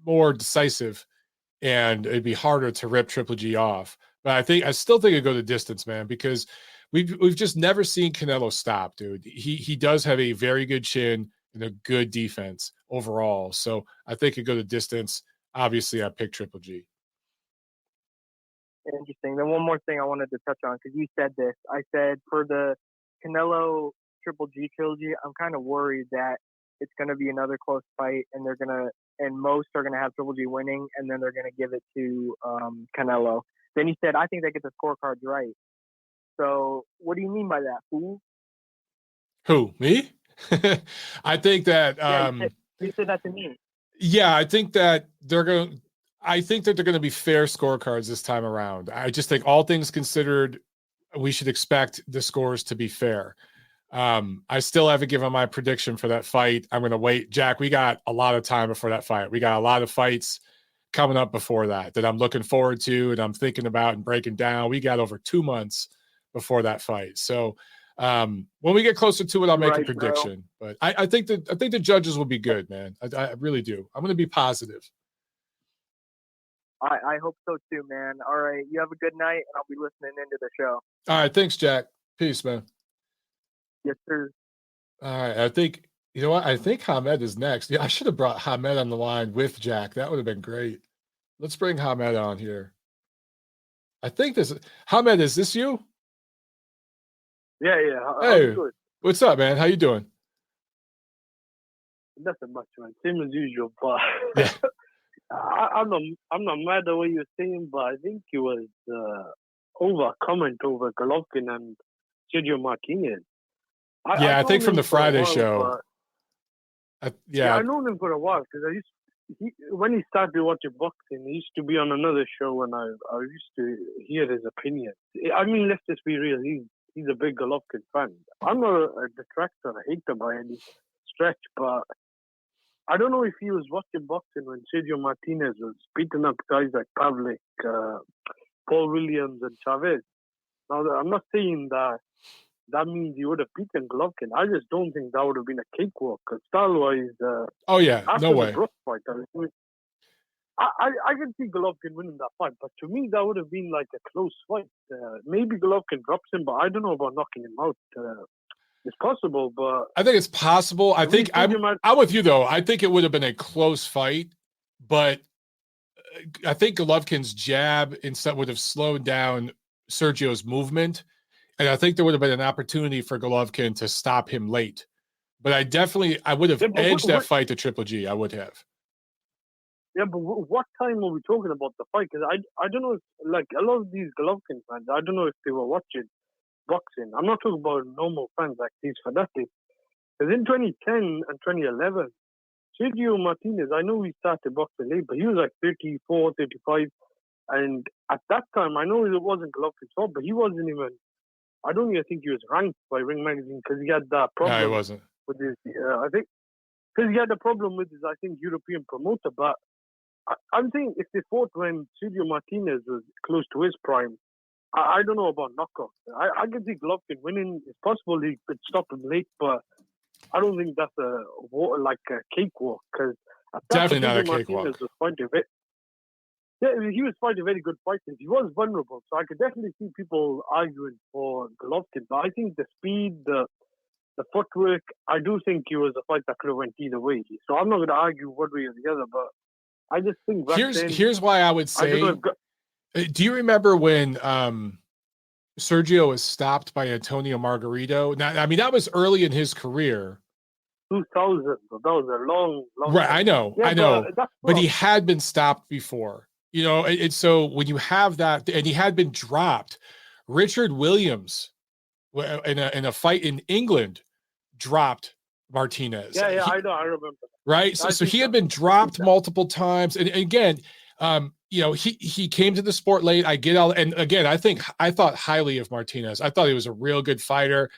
more decisive and it'd be harder to rip Triple G off. But I still think it'd go the distance, man, because we've just never seen Canelo stop, dude. He does have a very good chin and a good defense overall. So I think it'd go the distance. Obviously, I pick Triple G. Interesting. Then one more thing I wanted to touch on, because you said this. I said for the Canelo Triple G trilogy, I'm kind of worried that it's going to be another close fight, and most are going to have Triple G winning, and then they're going to give it to Canelo. Then you said, I think they get the scorecards right. So what do you mean by that, fool? Who, me? I think that you said that to me. Yeah, I think that they're going to be fair scorecards this time around. I just think all things considered, we should expect the scores to be fair. I still haven't given my prediction for that fight. I'm going to wait. Jack, we got a lot of time before that fight. We got a lot of fights coming up before that I'm looking forward to and I'm thinking about and breaking down. We got over 2 months before that fight. So when we get closer to it, I'll make a prediction. Bro. But I think the judges will be good, man. I really do. I'm going to be positive. I hope so too, man. All right. You have a good night, and I'll be listening into the show. All right. Thanks, Jack. Peace, man. Yes, sir. All right. I think, you know what? I think Hamed is next. Yeah, I should have brought Hamed on the line with Jack. That would have been great. Let's bring Hamed on here. I think Hamed, is this you? Yeah. Hey, what's up, man? How you doing? Nothing much, man. Same as usual, but yeah. I'm not mad at what you're saying, but I think it was over comment over Golovkin and Sergio Martinez. I think from the Friday show. I've known him for a while because when he started watching boxing, he used to be on another show, and I used to hear his opinion. I mean, let's just be real. he's a big Golovkin fan. I'm not a detractor, a hater by any stretch, but I don't know if he was watching boxing when Sergio Martinez was beating up guys like Pavlik, Paul Williams, and Chavez. Now, I'm not saying that means he would have beaten Golovkin. I just don't think that would have been a cakewalk. Because style-wise, Oh yeah, after no the way. Brook fight, I can see Golovkin winning that fight, but to me that would have been like a close fight. Maybe Golovkin drops him, but I don't know about knocking him out. It's possible, but I think it's possible. I think I'm with you though. I think it would have been a close fight, but I think Golovkin's jab instead would have slowed down Sergio's movement, and I think there would have been an opportunity for Golovkin to stop him late. But I would have edged that fight to Triple G. I would have. Yeah, but what time are we talking about the fight? Because I don't know if, like, a lot of these Golovkin fans, I don't know if they were watching boxing. I'm not talking about normal fans like these fanatics. Because in 2010 and 2011, Sergio Martinez, I know he started boxing late, but he was like 34, 35. And at that time, I know it wasn't Golovkin's fault, but he wasn't even, I don't even think he was ranked by Ring Magazine because he had that problem. No, he wasn't. With his, I think, because he had a problem with his, I think, European promoter. But I'm saying if they fought when Sergio Martinez was close to his prime, I don't know about knockout. I can see Golovkin winning. It's possible he could stop him late, but I don't think that's a cakewalk. Because definitely not a cakewalk. He was fighting very good fighters. He was vulnerable, so I could definitely see people arguing for Golovkin. But I think the speed, the footwork, I do think it was a fight that could have went either way. So I'm not going to argue one way or the other, but I just think here's why I would say. Do you remember when Sergio was stopped by Antonio Margarito? Now, I mean, that was early in his career. 2000. That was a long right. time. I know. But he had been stopped before. You know, and so when you have that, and he had been dropped, Richard Williams in a fight in England dropped Martinez. I know, I remember. Right, so he had been dropped multiple times, and again, you know, he came to the sport late. I get all, and again, I thought highly of Martinez. I thought he was a real good fighter.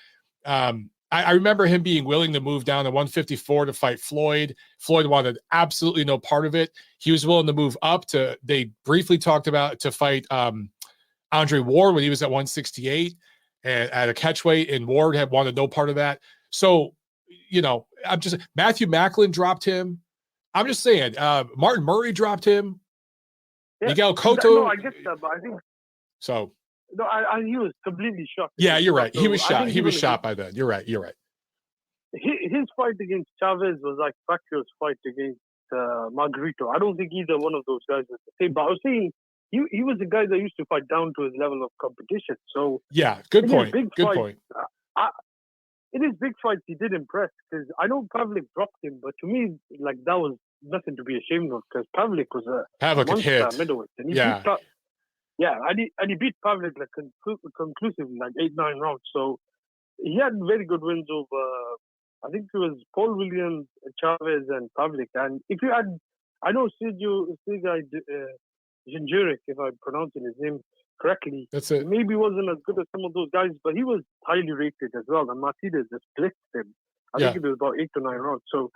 I remember him being willing to move down to 154 to fight Floyd. Floyd wanted absolutely no part of it. He was willing to move up to, they briefly talked about to fight Andre Ward when he was at 168 and at a catchweight, and Ward had wanted no part of that. So, you know, Matthew Macklin dropped him. I'm just saying, Martin Murray dropped him. Yeah, Miguel Cotto. No, I get that, but I think so. No, he was completely shocked. Yeah, you're right. He was shot. He was shot by then. You're right. His fight against Chavez was like Pacquiao's fight against Margarito. I don't think either one of those guys was the same. But I was saying he was the guy that used to fight down to his level of competition. So yeah, good point. Good point. In his big fights, he did impress because I know Pavlik dropped him, but to me, like that was nothing to be ashamed of because Pavlik was a monster middleweight, and he beat Pavlik like conclusively, like 8-9 rounds. So he had very good wins over, I think it was Paul Williams, Chavez, and Pavlik. And if you had, I know Sergei Jinjuric, if I'm pronouncing his name correctly, that's it. Maybe wasn't as good as some of those guys, but he was highly rated as well. And Martinez just blitzed him. I think it was about 8 to 9 rounds. So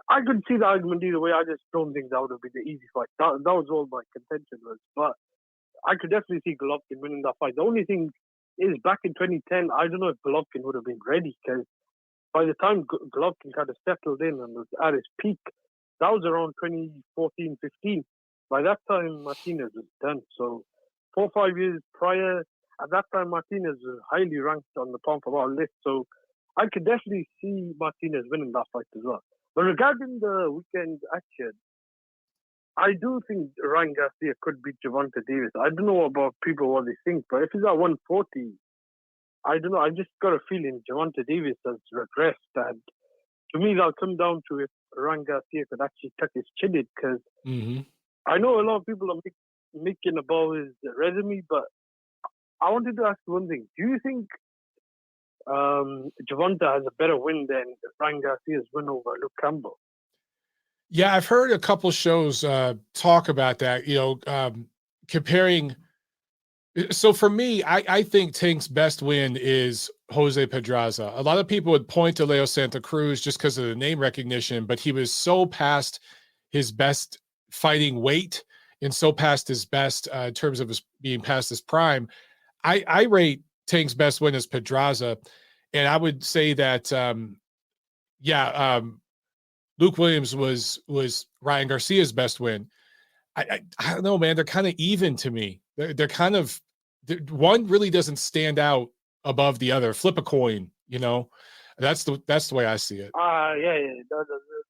I could see the argument either way. I just don't think that would have been the easy fight. That was all my contention was. But I could definitely see Golovkin winning that fight. The only thing is, back in 2010, I don't know if Golovkin would have been ready because by the time Golovkin kind of settled in and was at his peak, that was around 2014-15. By that time, Martinez was done. So 4 or 5 years prior, at that time, Martinez was highly ranked on the pound for pound list. So I could definitely see Martinez winning that fight as well. But regarding the weekend action, I do think Ryan Garcia could beat Gervonta Davis. I don't know about people what they think, but if he's at 140, I don't know. I just got a feeling Gervonta Davis has regressed. And to me, that'll come down to if Ryan Garcia could actually tuck his chin in. Because I know a lot of people are making about his resume, but I wanted to ask one thing. Do you think Gervonta has a better win than Ryan Garcia's win over Luke Campbell? Yeah, I've heard a couple shows talk about that, you know, comparing So for me, I think Tank's best win is Jose Pedraza. A lot of people would point to Leo Santa Cruz just because of the name recognition, but he was so past his best fighting weight and so past his best in terms of his being past his prime. I rate Tank's best win as Pedraza, and I would say that Luke Williams was Ryan Garcia's best win. I don't know, man. They're kind of even to me. They're kind of one really doesn't stand out above the other. Flip a coin, you know. That's the way I see it.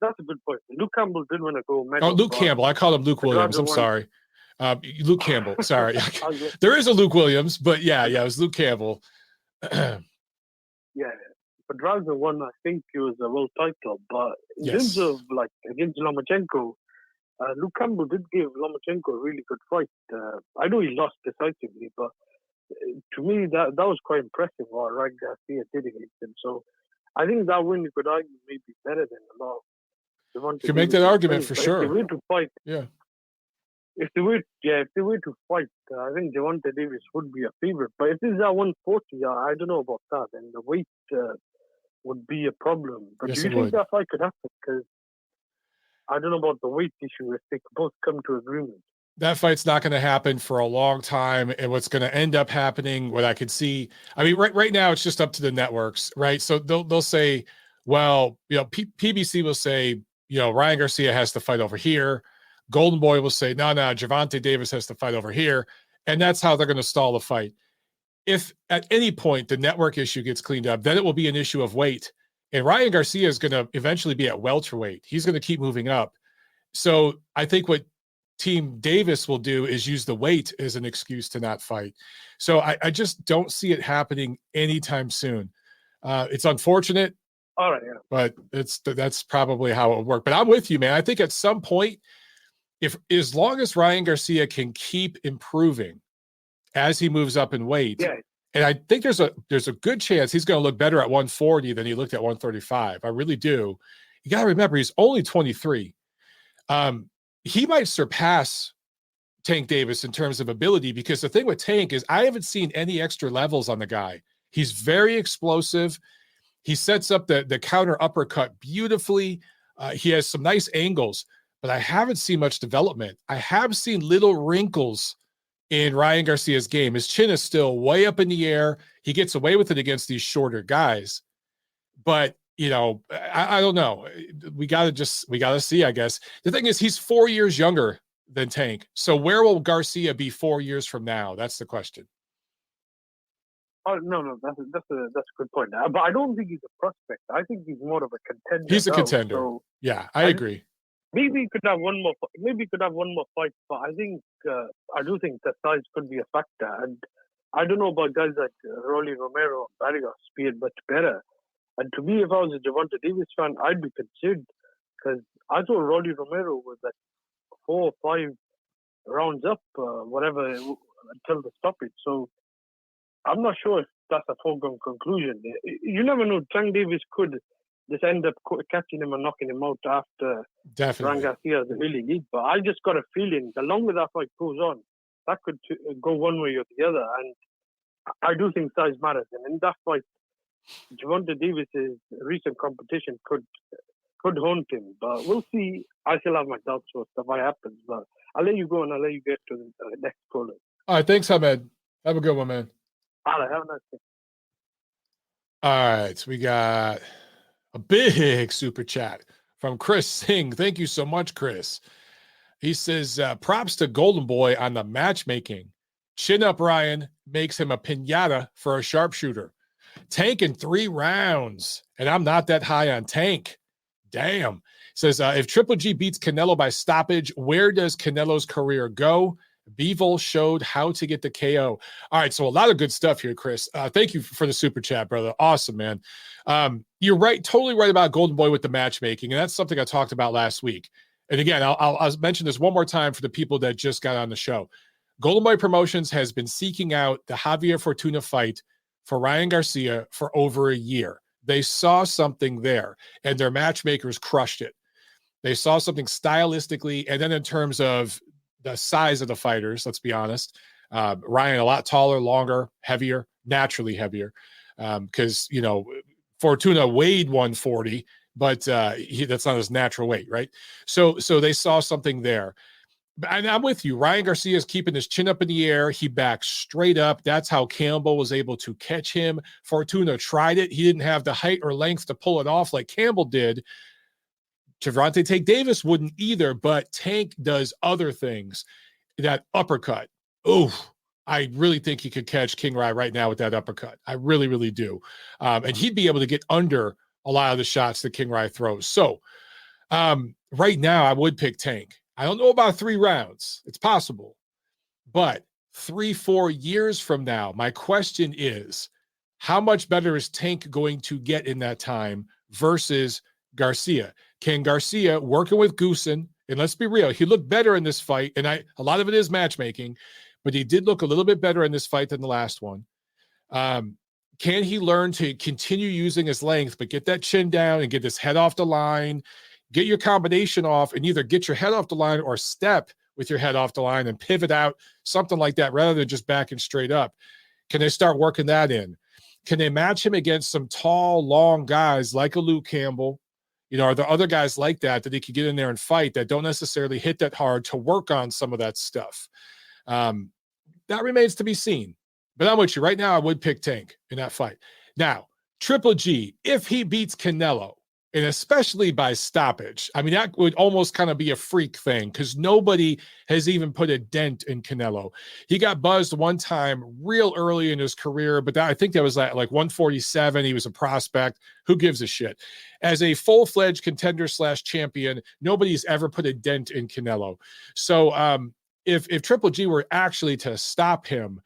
That's a good point. Luke Campbell did win a gold medal. Oh, Luke Campbell. I called him Luke Williams. I'm sorry. Luke Campbell. Sorry. There is a Luke Williams, but yeah, it was Luke Campbell. Pedraza won, I think it was a world title, but in terms of like against Lomachenko, Luke Campbell did give Lomachenko a really good fight. I know he lost decisively, but to me that was quite impressive what Ryan Garcia did against him. So I think that win you could argue maybe better than a lot. You can make that argument for sure. If they were to fight, if they were to fight, I think Gervonta Davis would be a favorite. But if this is at 140, I don't know about that, and the weight would be a problem. But do you think that fight could happen? Because I don't know about the weight issue if they could both come to agreement. That fight's not going to happen for a long time. And what's going to end up happening, what I could see, I mean, right now it's just up to the networks, right? So they'll say, well, PBC will say, Ryan Garcia has to fight over here. Golden Boy will say, no, Gervonta Davis has to fight over here. And that's how they're going to stall the fight. If at any point the network issue gets cleaned up, then it will be an issue of weight. And Ryan Garcia is going to eventually be at welterweight. He's going to keep moving up. So I think what Team Davis will do is use the weight as an excuse to not fight. So I just don't see it happening anytime soon. It's unfortunate. All right, but that's probably how it would work. But I'm with you, man. I think at some point, as long as Ryan Garcia can keep improving as he moves up in weight, and I think there's a good chance he's going to look better at 140 than he looked at 135. I really do. You got to remember, he's only 23. He might surpass Tank Davis in terms of ability, because the thing with Tank is I haven't seen any extra levels on the guy. He's very explosive. He sets up the counter uppercut beautifully. He has some nice angles, but I haven't seen much development. I have seen little wrinkles in Ryan Garcia's game. His chin is still way up in the air. He gets away with it against these shorter guys. But, I don't know. We got to see, I guess. The thing is, he's 4 years younger than Tank. So where will Garcia be 4 years from now? That's the question. Oh, no, that's a good point. But I don't think he's a prospect. I think he's more of a contender. He's a contender. So yeah, I agree. Maybe he could have one more. Maybe he could have one more fight. But I do think that size could be a factor. And I don't know about guys like Rolly Romero and Barrios being much better. And to me, if I was a Gervonta Davis fan, I'd be concerned, because I thought Rolly Romero was like 4 or 5 rounds up, whatever, until the stoppage. So I'm not sure if that's a foregone conclusion. You never know. Tank Davis could just end up catching him and knocking him out after Ryan Garcia the really lead. But I just got a feeling the longer that fight goes on, that could go one way or the other. And I do think size matters. And in that fight, Gervonta Davis's recent competition could haunt him. But we'll see. I still have my doubts what stuff happens. But I'll let you go and I'll let you get to the next caller. All right. Thanks, Hamed. Have a good one, man. All right. Have a nice day. All right. We got a big super chat from Chris Singh. Thank you so much, Chris. He says, props to Golden Boy on the matchmaking. Chin up Ryan makes him a pinata for a sharpshooter. Tank in 3 rounds. And I'm not that high on Tank. Damn. Says, if Triple G beats Canelo by stoppage, where does Canelo's career go? Bevel showed how to get the KO. All right, so a lot of good stuff here, Chris. Thank you for the super chat, brother. Awesome, man. You're right, totally right about Golden Boy with the matchmaking, and that's something I talked about last week. And again, I'll mention this one more time for the people that just got on the show. Golden Boy Promotions has been seeking out the Javier Fortuna fight for Ryan Garcia for over a year. They saw something there, and their matchmakers crushed it. They saw something stylistically, and then in terms of the size of the fighters, let's be honest, Ryan, a lot taller, longer, heavier, naturally heavier. Because, Fortuna weighed 140, but that's not his natural weight, right? So they saw something there. And I'm with you. Ryan Garcia is keeping his chin up in the air. He backs straight up. That's how Campbell was able to catch him. Fortuna tried it. He didn't have the height or length to pull it off like Campbell did. Gervonta Tank Davis wouldn't either, but Tank does other things. That uppercut. Oh, I really think he could catch Kingry right now with that uppercut. I really, really do. And he'd be able to get under a lot of the shots that Kingry throws. So right now, I would pick Tank. I don't know about 3 rounds. It's possible. But 3-4 years from now, my question is, how much better is Tank going to get in that time versus Garcia? Can Garcia, working with Goosen, and let's be real, he looked better in this fight, and a lot of it is matchmaking, but he did look a little bit better in this fight than the last one. Can he learn to continue using his length, but get that chin down and get his head off the line, get your combination off, and either get your head off the line or step with your head off the line and pivot out, something like that, rather than just backing straight up? Can they start working that in? Can they match him against some tall, long guys like a Luke Campbell? Are there other guys like that he could get in there and fight that don't necessarily hit that hard to work on some of that stuff? That remains to be seen. But I'm with you. Right now, I would pick Tank in that fight. Now, Triple G, if he beats Canelo, and especially by stoppage, I mean, that would almost kind of be a freak thing because nobody has even put a dent in Canelo. He got buzzed one time real early in his career, but I think that was like 147. He was a prospect. Who gives a shit? As a full-fledged contender / champion, nobody's ever put a dent in Canelo. So if Triple G were actually to stop him,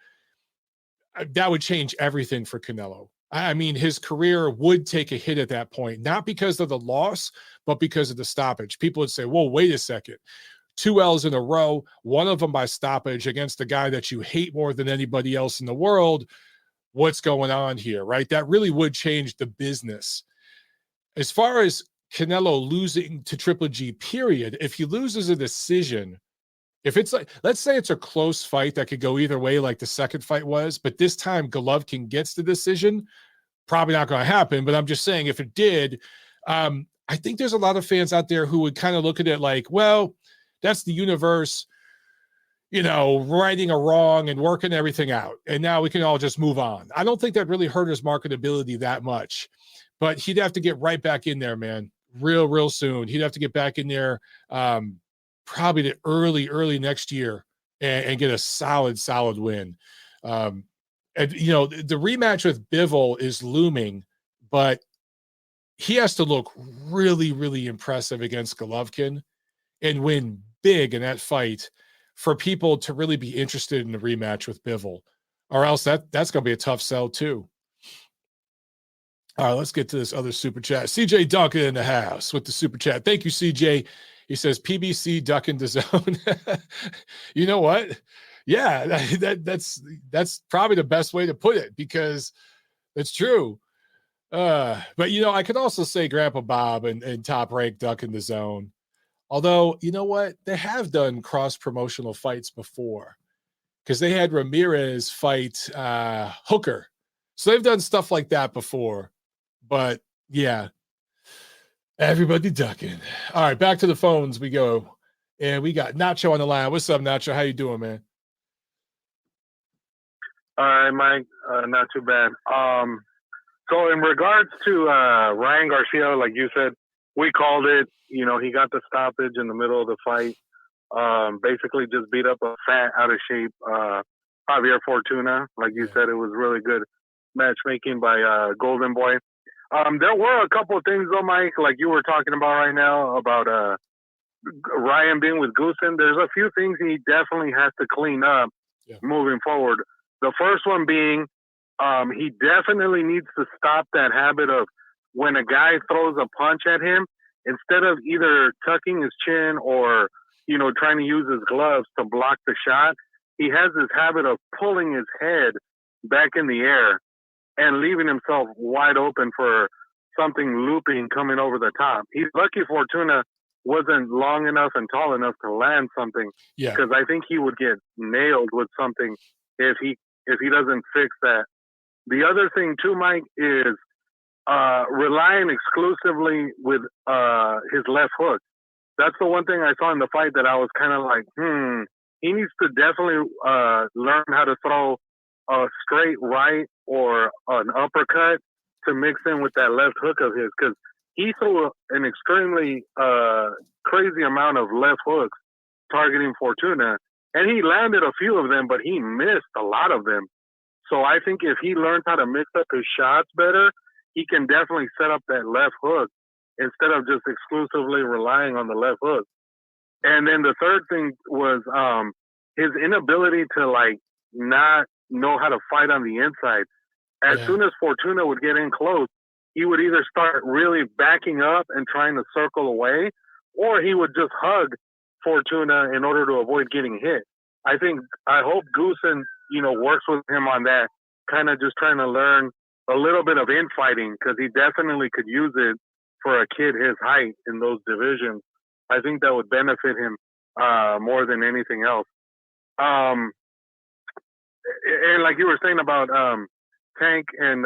that would change everything for Canelo. I mean, his career would take a hit at that point, not because of the loss, but because of the stoppage. People would say, whoa, wait a second. 2 L's in a row, one of them by stoppage against the guy that you hate more than anybody else in the world. What's going on here, right? That really would change the business. As far as Canelo losing to Triple G, period, if he loses a decision, if it's like, let's say it's a close fight that could go either way, like the second fight was, but this time Golovkin gets the decision, probably not going to happen. But I'm just saying, if it did, I think there's a lot of fans out there who would kind of look at it like, well, that's the universe, righting a wrong and working everything out. And now we can all just move on. I don't think that really hurt his marketability that much, but he'd have to get right back in there, man, real soon. He'd have to get back in there. Probably the early next year and get a solid win. And the rematch with Bivol is looming, but he has to look really impressive against Golovkin and win big in that fight for people to really be interested in the rematch with Bivol, or else that's going to be a tough sell too. All right, let's get to this other super chat. CJ Duncan in the house with the super chat. Thank you, CJ. He says, PBC duck into zone. You know what? Yeah, that's probably the best way to put it because it's true. But, I could also say Grandpa Bob and Top Rank duck in the zone. Although, you know what? They have done cross-promotional fights before because they had Ramirez fight Hooker. So they've done stuff like that before. But, yeah. Everybody ducking. All right, back to the phones we go. And we got Nacho on the line. What's up, Nacho? How you doing, man? All right, Mike. Not too bad. So in regards to Ryan Garcia, like you said, we called it. He got the stoppage in the middle of the fight. Basically just beat up a fat, out of shape Javier Fortuna. Like you said, it was really good matchmaking by Golden Boy. There were a couple of things though, Mike, like you were talking about right now about Ryan being with Goosen. There's a few things he definitely has to clean up moving forward. The first one being he definitely needs to stop that habit of when a guy throws a punch at him, instead of either tucking his chin or, trying to use his gloves to block the shot, he has this habit of pulling his head back in the air and leaving himself wide open for something looping coming over the top. He's lucky Fortuna wasn't long enough and tall enough to land something. Yeah. Because I think he would get nailed with something if he doesn't fix that. The other thing too, Mike, is relying exclusively with his left hook. That's the one thing I saw in the fight that I was kind of like, he needs to definitely learn how to throw a straight right or an uppercut to mix in with that left hook of his, because he threw an extremely crazy amount of left hooks targeting Fortuna, and he landed a few of them, but he missed a lot of them. So I think if he learns how to mix up his shots better, he can definitely set up that left hook instead of just exclusively relying on the left hook. And then the third thing was his inability to like not know how to fight on the inside. As soon as Fortuna would get in close, he would either start really backing up and trying to circle away, or he would just hug Fortuna in order to avoid getting hit. I hope Goosen, works with him on that, kind of just trying to learn a little bit of infighting, because he definitely could use it for a kid his height in those divisions. I think that would benefit him more than anything else. And like you were saying about Tank and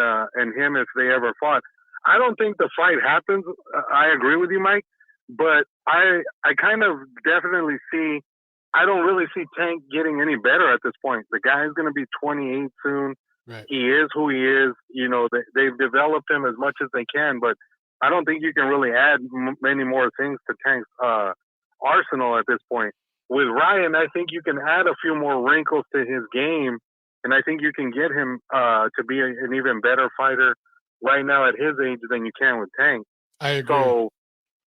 him, if they ever fought, I don't think the fight happens. I agree with you, Mike, but I kind of definitely see. I don't really see Tank getting any better at this point. The guy's going to be 28 soon. Right. He is who he is. They've developed him as much as they can, but I don't think you can really add many more things to Tank's arsenal at this point. With Ryan, I think you can add a few more wrinkles to his game, and I think you can get him to be an even better fighter right now at his age than you can with Tank. I agree. So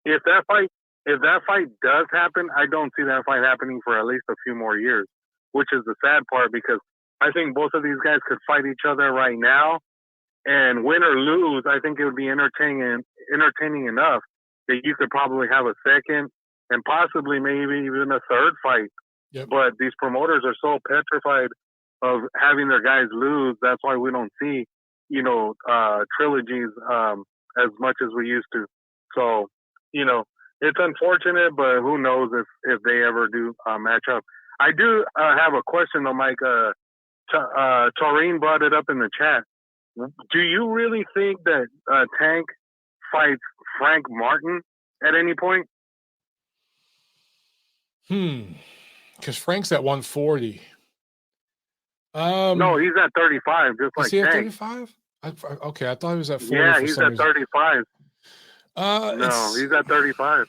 if that fight does happen, I don't see that fight happening for at least a few more years, which is the sad part, because I think both of these guys could fight each other right now, and win or lose, I think it would be entertaining enough that you could probably have a second and possibly maybe even a third fight. Yep. But these promoters are so petrified of having their guys lose. That's why we don't see, trilogies as much as we used to. So, it's unfortunate, but who knows if they ever do match up. I do have a question though, Mike. Taurine brought it up in the chat. Do you really think that Tank fights Frank Martin at any point? Because Frank's at 140. No, he's at 35, just like Is he at Tank. 35? Okay, I thought he was at 40. Yeah, he's at 35. No, he's at 35.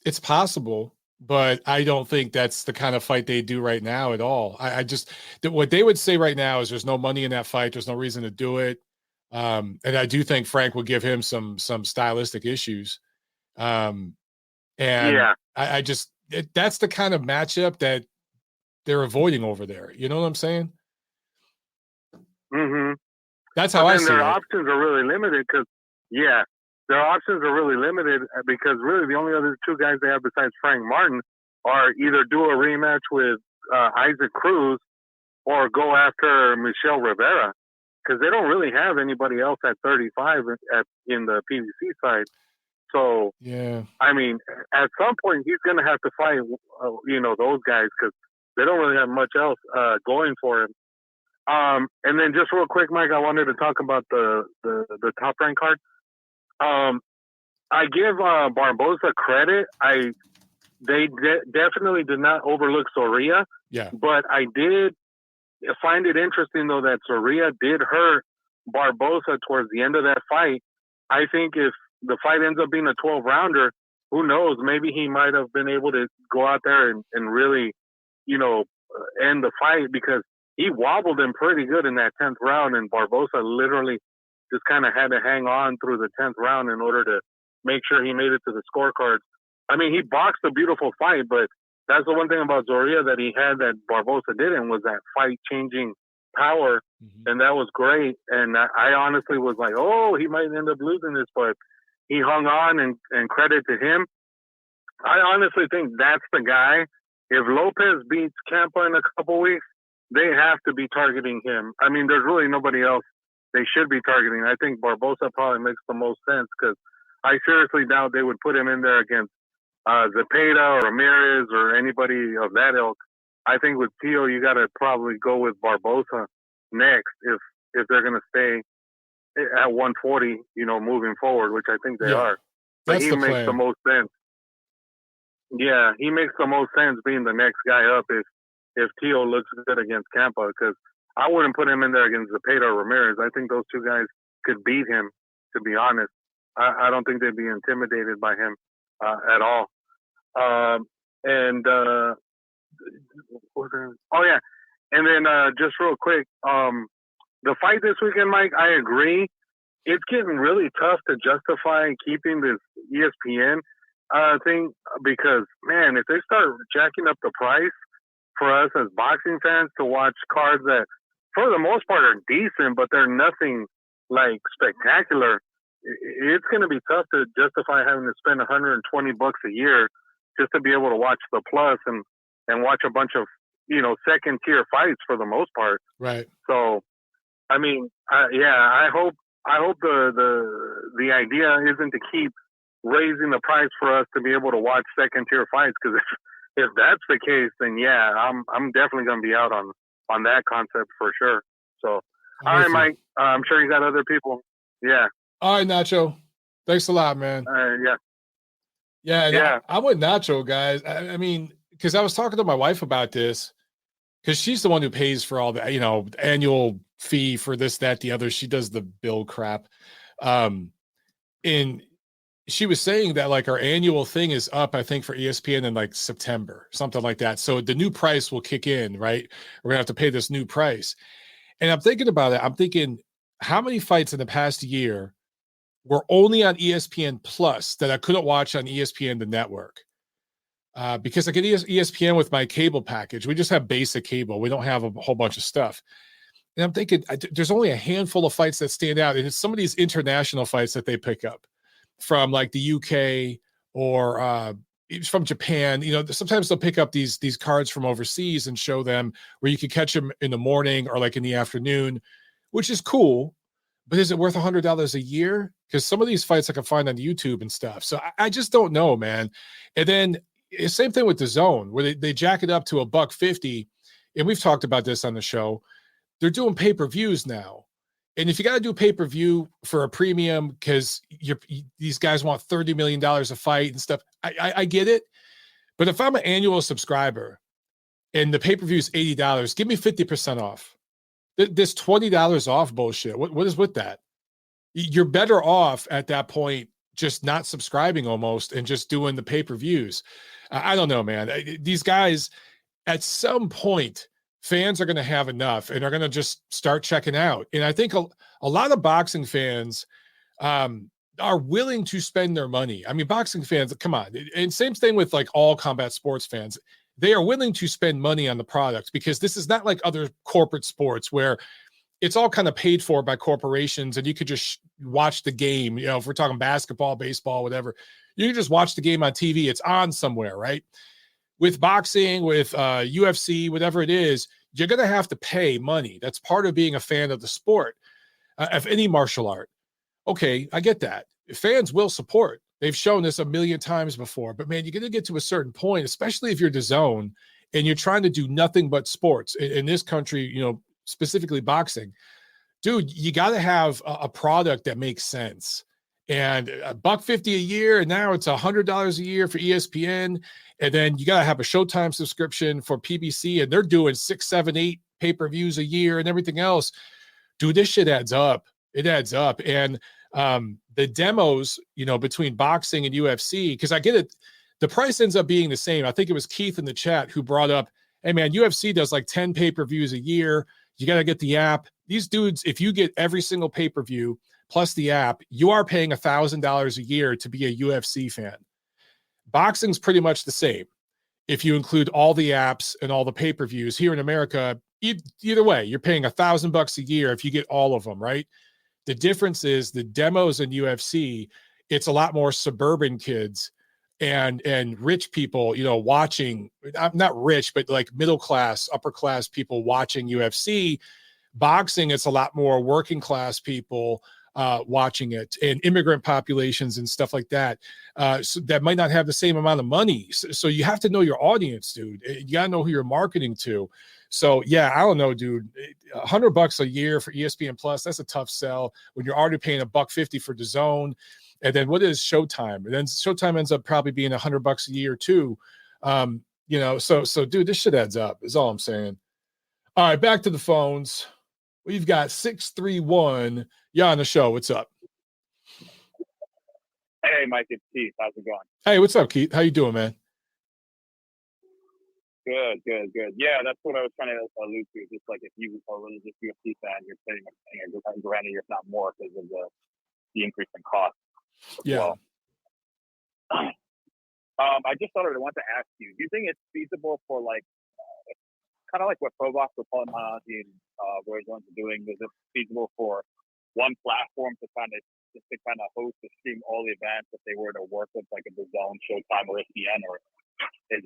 It's possible, but I don't think that's the kind of fight they do right now at all. I just what they would say right now is there's no money in that fight. There's no reason to do it. And I do think Frank would give him some stylistic issues. And yeah, I just that's the kind of matchup that they're avoiding over there. You know what I'm saying? Mm-hmm. That's how I see their it. options are really limited their options are really limited because really the only other two guys they have besides Frank Martin are either do a rematch with Isaac Cruz or go after Michelle Rivera, because they don't really have anybody else at 35 in the PBC side. So, yeah, I mean, at some point he's going to have to fight, those guys, because they don't really have much else going for him. And then just real quick, Mike, I wanted to talk about the top rank card. I give Barbosa credit. They definitely did not overlook Soria. Yeah. But I did find it interesting, though, that Soria did hurt Barbosa towards the end of that fight. I think if the fight ends up being a 12-rounder, who knows? Maybe he might have been able to go out there and really, end the fight, because he wobbled him pretty good in that 10th round, and Barbosa literally just kind of had to hang on through the 10th round in order to make sure he made it to the scorecards. I mean, he boxed a beautiful fight, but that's the one thing about Soria that he had that Barbosa didn't, was that fight-changing power, and that was great. And I honestly was like, oh, he might end up losing this, but he hung on, and credit to him. I honestly think that's the guy. If Lopez beats Campa in a couple weeks, they have to be targeting him. I mean, there's really nobody else they should be targeting. I think Barbosa probably makes the most sense, because I seriously doubt they would put him in there against Zepeda or Ramirez or anybody of that ilk. I think with Tio, you got to probably go with Barbosa next if they're going to stay at 140, moving forward, which I think they are. But That's he the makes plan. the most sense. Yeah, he makes the most sense being the next guy up if Tio looks good against Campa, because I wouldn't put him in there against Zepeda or Ramirez. I think those two guys could beat him, to be honest. I don't think they'd be intimidated by him at all. And then just real quick, the fight this weekend, Mike, I agree. It's getting really tough to justify keeping this ESPN thing because, man, if they start jacking up the price for us as boxing fans to watch cards that, for the most part, are decent, but they're nothing like spectacular, it's going to be tough to justify having to spend $120 a year just to be able to watch the Plus and watch a bunch of second tier fights for the most part. Right. So, I mean, I hope the idea isn't to keep raising the price for us to be able to watch second tier fights, because if that's the case, then yeah, I'm definitely going to be out on that concept for sure. So, all right, Mike, I'm sure you got other people. Yeah. All right, Nacho. Thanks a lot, man. Yeah. I'm with Nacho, guys. I mean, because I was talking to my wife about this, because she's the one who pays for all the, annual fee for this, that, the other. She does the bill crap. And she was saying that like our annual thing is up, I think, for ESPN in like September, something like that. So the new price will kick in, right? We're gonna have to pay this new price. And I'm thinking about it. I'm thinking, how many fights in the past year were only on ESPN Plus that I couldn't watch on ESPN, the network? Because I get ESPN with my cable package. We just have basic cable. We don't have a whole bunch of stuff. And I'm thinking there's only a handful of fights that stand out. And it's some of these international fights that they pick up from like the UK or from Japan. Sometimes they'll pick up these cards from overseas and show them where you can catch them in the morning or like in the afternoon, which is cool. But is it worth $100 a year? Because some of these fights I can find on YouTube and stuff. So I just don't know, man. And then same thing with the Zone, where they jack it up to $150. And we've talked about this on the show. They're doing pay-per-views now. And if you got to do pay-per-view for a premium because these guys want $30 million a fight and stuff, I get it. But if I'm an annual subscriber and the pay-per-view is $80, give me 50% off. This $20 off bullshit. What is with that? You're better off at that point just not subscribing almost and just doing the pay-per-views. I don't know, man. These guys, at some point, fans are going to have enough and are going to just start checking out. And I think a lot of boxing fans are willing to spend their money. I mean, boxing fans, come on. And same thing with like all combat sports fans. They are willing to spend money on the product because this is not like other corporate sports where it's all kind of paid for by corporations and you could just watch the game. If we're talking basketball, baseball, whatever, you can just watch the game on TV. It's on somewhere, right? With boxing, with UFC, whatever it is, you're going to have to pay money. That's part of being a fan of the sport, of any martial art. Okay, I get that. Fans will support. They've shown this a million times before. But, man, you're going to get to a certain point, especially if you're DAZN and you're trying to do nothing but sports. In this country, specifically boxing, dude, you got to have a product that makes sense. And $150 a year, and now it's $100 a year for ESPN. And then you got to have a Showtime subscription for PBC, and they're doing 6, 7, 8 pay-per-views a year and everything else. Dude, this shit adds up. It adds up. And the demos, between boxing and UFC, because I get it, the price ends up being the same. I think it was Keith in the chat who brought up, hey, man, UFC does like 10 pay-per-views a year. You got to get the app. These dudes, if you get every single pay-per-view plus the app, you are paying $1,000 a year to be a UFC fan. Boxing's pretty much the same. If you include all the apps and all the pay-per-views here in America, either way, you're paying $1,000 a year if you get all of them, right? The difference is the demos in UFC, it's a lot more suburban kids and rich people, watching, not rich, but like middle class, upper class people watching UFC. Boxing, it's a lot more working class people, watching it, and immigrant populations and stuff like that. So that might not have the same amount of money. So you have to know your audience, dude. You gotta know who you're marketing to. So yeah, I don't know, dude. $100 a year for ESPN Plus, that's a tough sell when you're already paying $150 for DAZN. And then what is Showtime? And then Showtime ends up probably being $100 a year too. So dude, this shit adds up, is all I'm saying. All right, back to the phones. We've got 631. You're on the show. What's up? Hey, Mike, it's Keith. How's it going? Hey, what's up, Keith? How you doing, man? Good. Yeah, that's what I was trying to allude to. Just like if you are really just UFC fan, you're pretty much paying granted, you're not more because of the increase in cost. Yeah. Well, I just thought I wanted to ask you, do you think it's feasible for kind of like what Pro Box with Paul Malignaggi and Roy Jones are doing? Is it feasible for one platform to kind of host or stream all the events if they were to work with like a DAZN, Showtime, or ESPN, or do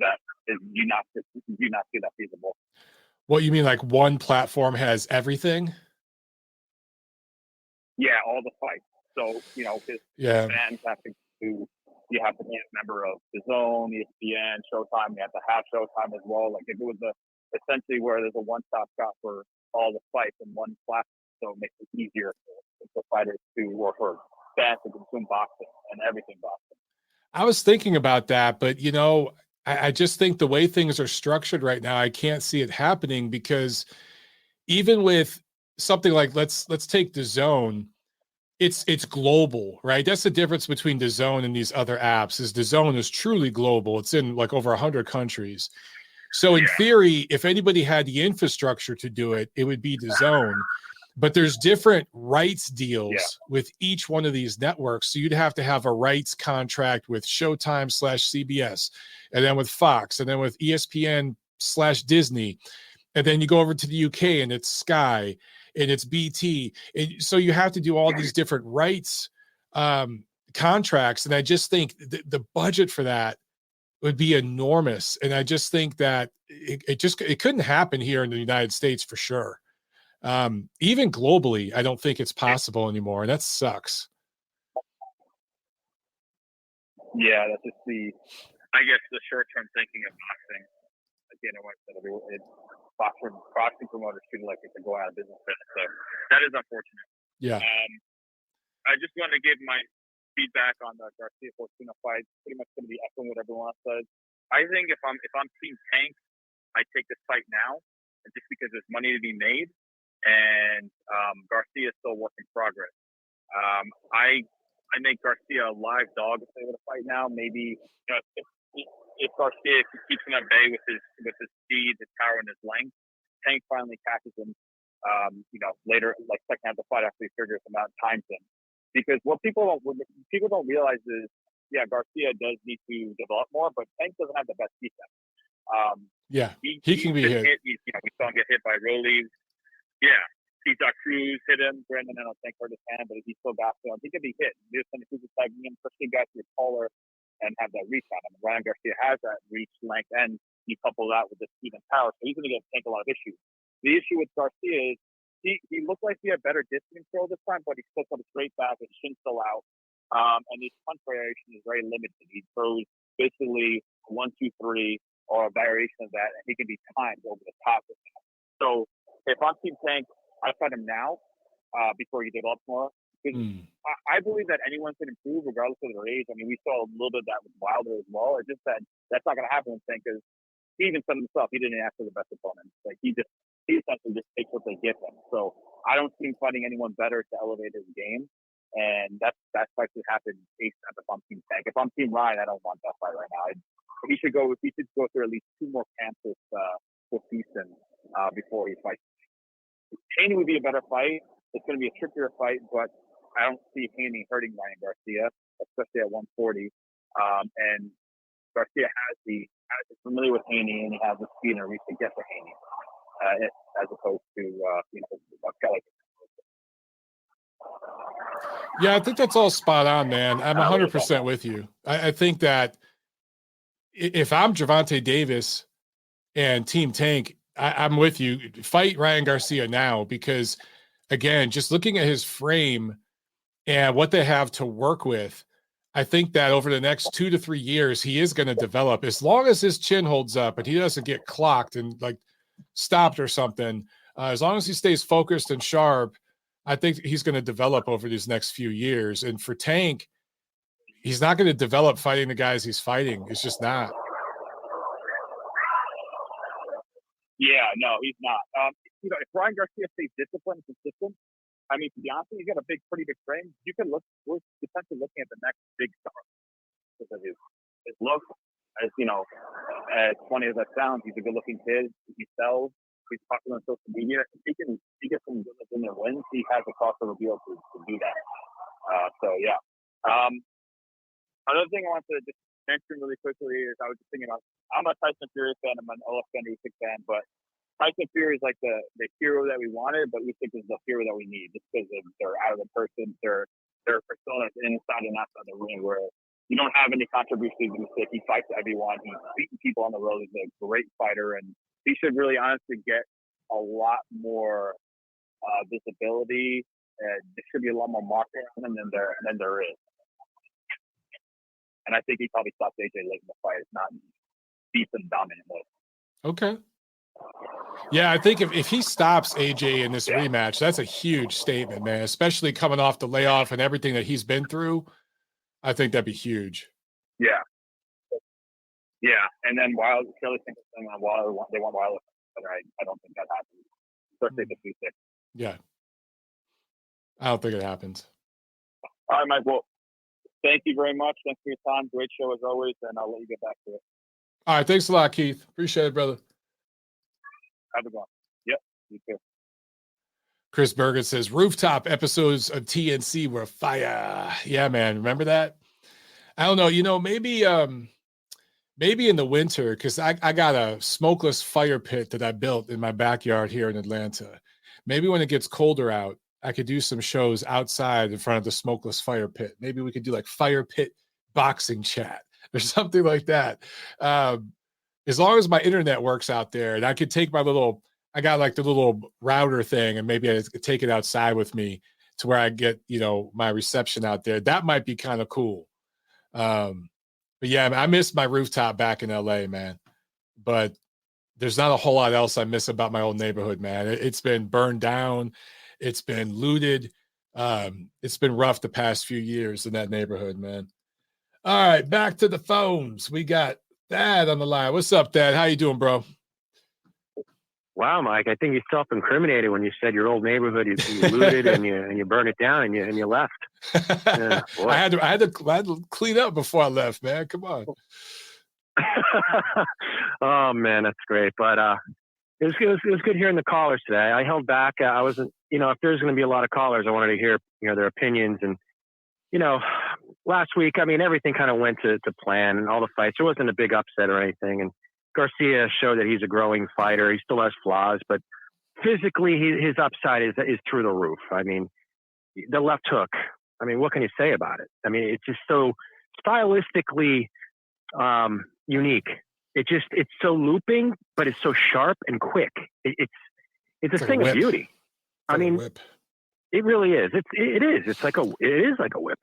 you not see that feasible? What you mean, like one platform has everything? Yeah, all the fights. So fans have to do. You have to be a member of DAZN, ESPN, Showtime. You have to have Showtime as well. Like if it was essentially where there's a one-stop shop for all the fights in one platform, so it makes it easier for fighters to, or for fans to consume boxing and everything boxing. I was thinking about that, but I just think the way things are structured right now, I can't see it happening, because even with something like let's take DAZN, it's global, right? That's the difference between DAZN and these other apps. Is DAZN is truly global. It's in like over 100 countries. So in theory, if anybody had the infrastructure to do it, it would be DAZN. But there's different rights deals with each one of these networks. So you'd have to have a rights contract with Showtime/CBS, and then with Fox, and then with ESPN/Disney. And then you go over to the UK and it's Sky and it's BT. And so you have to do all these different rights contracts. And I just think the budget for that would be enormous. And I just think that it couldn't happen here in the United States for sure. Even globally, I don't think it's possible anymore. And that sucks. Yeah, that's just I guess the short-term thinking of boxing. Again, boxing promoters feel like it's to go out of business. So that is unfortunate. Yeah. I just want to give my feedback on the Garcia Fortuna fight. Pretty much going to be echoing what everyone else says. I think if I'm Team Tank, I take this fight now, just because there's money to be made, and Garcia is still work in progress. I make Garcia a live dog if they were to fight now. Maybe if Garcia keeps him at bay with his speed, his power, and his length, Tank finally catches him. Later, like second half of the fight, after he figures him out, times him. Because what people don't realize is, Garcia does need to develop more, but Tank doesn't have the best defense. He can be hit. We saw him get hit by Rollies. Yeah, Tita Cruz hit him. Brandon, I don't think hurt his hand, but he still got him. He can be hit. There's some who's tagging him, especially guys who are taller and have that reach on him. Ryan Garcia has that reach, length, and you couple that with the speed and power, so he's going to get Tank a lot of issues. The issue with Garcia is he looked like he had better distance control this time, but he still put a straight back, his chin still out, and his punch variation is very limited. He throws basically 1, 2, 3, or a variation of that, and he can be timed over the top of that. So if I'm Team Tank, I fight him now before he develops more. I believe that anyone can improve regardless of their age. I mean, we saw a little bit of that with Wilder as well. It's just that's not going to happen with Tank, because he even said himself, he didn't ask for the best opponent. Like he essentially just takes what they give him. So I don't see him fighting anyone better to elevate his game, and that fight should happen ASAP if I'm Team Tank. If I'm Team Ryan, I don't want that fight right now. He should go through at least 2 more camps with Houston before he fights. Haney would be a better fight. It's going to be a trickier fight, but I don't see Haney hurting Ryan Garcia, especially at 140. And Garcia is familiar with Haney, and he has the speed and reach to get to Haney, as opposed to Kelly. Yeah, I think that's all spot on, man. I'm 100% with you. I think that if I'm Gervonta Davis and Team Tank, I'm with you. Fight Ryan Garcia now, because, again, just looking at his frame, and what they have to work with, I think that over the next 2 to 3 years, he is going to develop as long as his chin holds up and he doesn't get clocked and like stopped or something. As long as he stays focused and sharp, I think he's going to develop over these next few years. And for Tank, he's not going to develop fighting the guys he's fighting. It's just not. Yeah, no, he's not. If Ryan Garcia stays disciplined and consistent, I mean, to be honest, he's got a pretty big frame. You can we're potentially looking at the next big star because of his look. As as funny as that sounds, he's a good-looking kid. He sells. He's popular on social media. If he gets some good in their wins, he has a crossover deal to do that. So yeah. Another thing I want to just mention really quickly is I was just thinking about. I'm a Tyson Fury fan. I'm an Alexander Usyk fan, but Tyson Fury is like the hero that we wanted, but Usyk is the hero that we need just because they're out of the person, their personas inside and outside the ring, where you don't have any contributions to Usyk. He fights everyone. He's beating people on the road. He's a great fighter, and he should really honestly get a lot more visibility. And there should be a lot more marketing on him than there is. And I think he probably stopped AJ late in the fight. It's not deep and dominant mode. Okay. Yeah, I think if he stops AJ in this rematch, that's a huge statement, man, especially coming off the layoff and everything that he's been through. I think that'd be huge. Yeah. Yeah. And then Kelly thinks they want Wilder, but I don't think that happens. Especially the Usyk. Yeah. I don't think it happens. All right, Mike. Well, thank you very much. Thanks for your time. Great show as always, and I'll let you get back to it. All right. Thanks a lot, Keith. Appreciate it, brother. Have a good one. Yep. You too. Chris Bergen says rooftop episodes of TNC were fire. Yeah, man. Remember that? I don't know. Maybe in the winter, because I got a smokeless fire pit that I built in my backyard here in Atlanta. Maybe when it gets colder out, I could do some shows outside in front of the smokeless fire pit. Maybe we could do like fire pit boxing chat or something like that. As long as my internet works out there, and I could take I got like the little router thing, and maybe I could take it outside with me to where I get, my reception out there. That might be kind of cool. But yeah, I miss my rooftop back in LA, man. But there's not a whole lot else I miss about my old neighborhood, man. It's been burned down. It's been looted. It's been rough the past few years in that neighborhood, man. All right, back to the phones. We got Dad on the line. What's up, Dad? How you doing, bro? Wow, Mike, I think you self-incriminated when you said your old neighborhood you looted and you burned it down and you left. Yeah, I had to clean up before I left, man. Come on. Oh man, that's great. But it was good hearing the callers today. I held back. I wasn't, if there's going to be a lot of callers, I wanted to hear their opinions. And last week, I mean, everything kind of went to plan and all the fights. There wasn't a big upset or anything. And Garcia showed that he's a growing fighter. He still has flaws, but physically, his upside is through the roof. I mean, the left hook. I mean, what can you say about it? I mean, it's just so stylistically unique. It's so looping, but it's so sharp and quick. It's a thing of beauty. I mean, it really is. It is like a whip.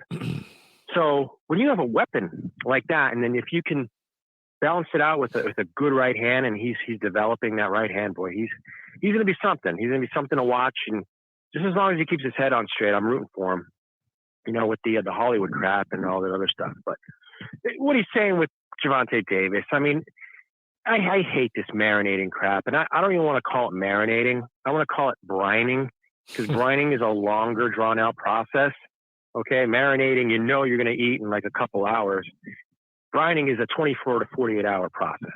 So when you have a weapon like that, and then if you can balance it out with a good right hand, and he's developing that right hand, boy, he's going to be something. He's going to be something to watch, and just as long as he keeps his head on straight, I'm rooting for him. With the Hollywood crap and all that other stuff. But what he's saying with Gervonta Davis, I mean, I hate this marinating crap, and I don't even want to call it marinating. I want to call it brining, because brining is a longer, drawn-out process. Okay, marinating, you're going to eat in like a couple hours. Brining is a 24 to 48-hour process.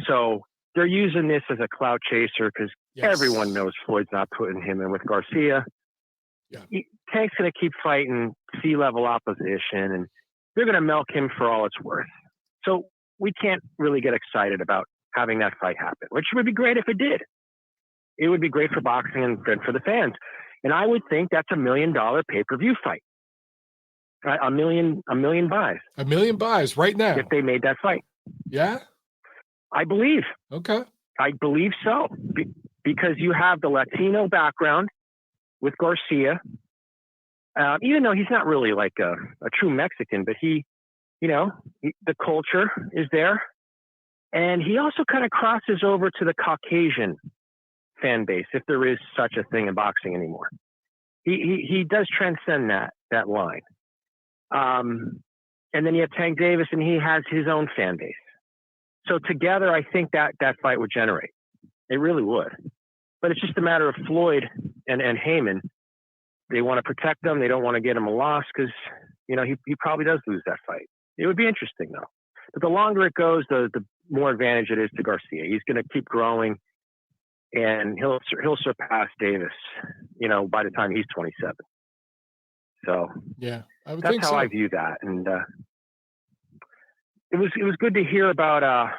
So they're using this as a clout chaser because everyone knows Floyd's not putting him in with Garcia. Yeah. Tank's going to keep fighting C-level opposition, and they're going to milk him for all it's worth. So we can't really get excited about having that fight happen, which would be great if it did. It would be great for boxing and good for the fans. And I would think that's $1 million pay-per-view fight. A million buys. $1 million buys right now. If they made that fight. Yeah? I believe. Okay. I believe so. Because you have the Latino background with Garcia. even though he's not really like a true Mexican, but the culture is there. And he also kind of crosses over to the Caucasian fan base, if there is such a thing in boxing anymore. He does transcend that line. And then you have Tank Davis, and he has his own fan base. So together, I think that fight would generate. It really would. But it's just a matter of Floyd and Heyman. They want to protect him. They don't want to get him a loss because, he probably does lose that fight. It would be interesting, though. But the longer it goes, the more advantage it is to Garcia. He's going to keep growing, and he'll surpass Davis, by the time he's 27. So yeah, I would that's think how so. I view that. And it was good to hear about. A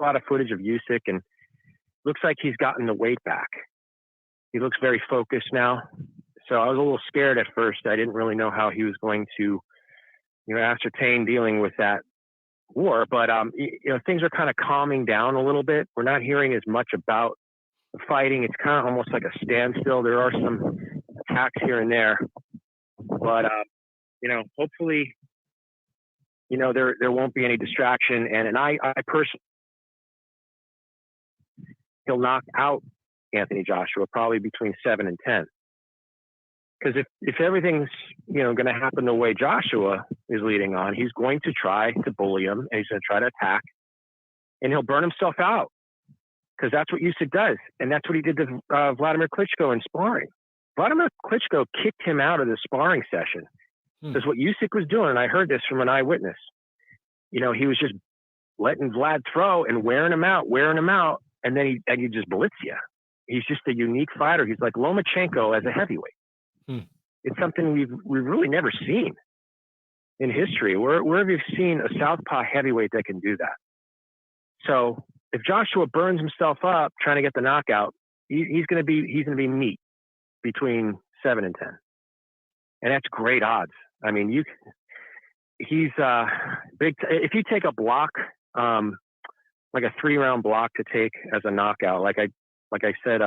lot of footage of Usyk, and looks like he's gotten the weight back. He looks very focused now. So I was a little scared at first. I didn't really know how he was going to, ascertain dealing with that war. But things are kind of calming down a little bit. We're not hearing as much about the fighting. It's kind of almost like a standstill. There are some attacks here and there, but hopefully, there won't be any distraction. And I personally, he'll knock out Anthony Joshua probably between 7 and 10. Because if everything's going to happen the way Joshua is leading on, he's going to try to bully him, and he's going to try to attack, and he'll burn himself out. Because that's what Usyk does, and that's what he did to Vladimir Klitschko in sparring. Vladimir Klitschko kicked him out of the sparring session because what Usyk was doing, and I heard this from an eyewitness. He was just letting Vlad throw and wearing him out, and then he just blitz you. He's just a unique fighter. He's like Lomachenko as a heavyweight. It's something we've really never seen in history. Where have you seen a southpaw heavyweight that can do that? So if Joshua burns himself up trying to get the knockout, he's going to be meat between 7 and 10, and that's great odds. I mean, he's big. If you take a block, like a 3-round block to take as a knockout, like I said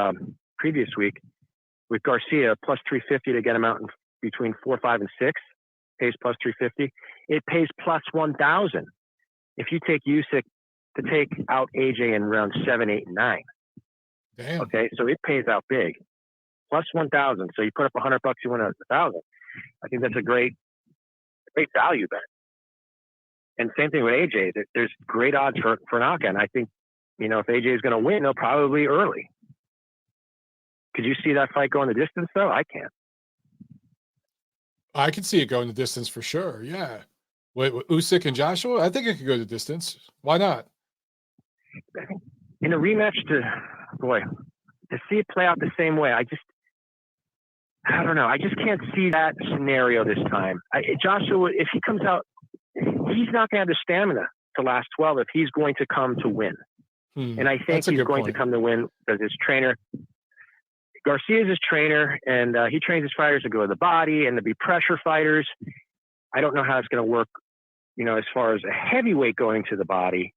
previous week, with Garcia, plus 350 to get him out in between 4, 5, and 6, pays plus 350. It pays plus 1,000 if you take Usyk to take out AJ in round 7, 8, and 9. Damn. Okay, so it pays out big, plus 1,000. So you put up $100, you win 1,000. I think that's a great value bet. And same thing with AJ. There's great odds for knockout. And I think, if AJ is going to win, they'll probably early. Could you see that fight going the distance, though? I can't. I can see it going the distance for sure. Yeah. Wait, Usyk and Joshua? I think it could go the distance. Why not? In a rematch, to see it play out the same way, I don't know. I just can't see that scenario this time. Joshua, if he comes out, he's not going to have the stamina to last 12 if he's going to come to win. And I think he's going to come to win because his trainer, Garcia is his trainer, and he trains his fighters to go to the body and to be pressure fighters. I don't know how it's going to work, as far as a heavyweight going to the body.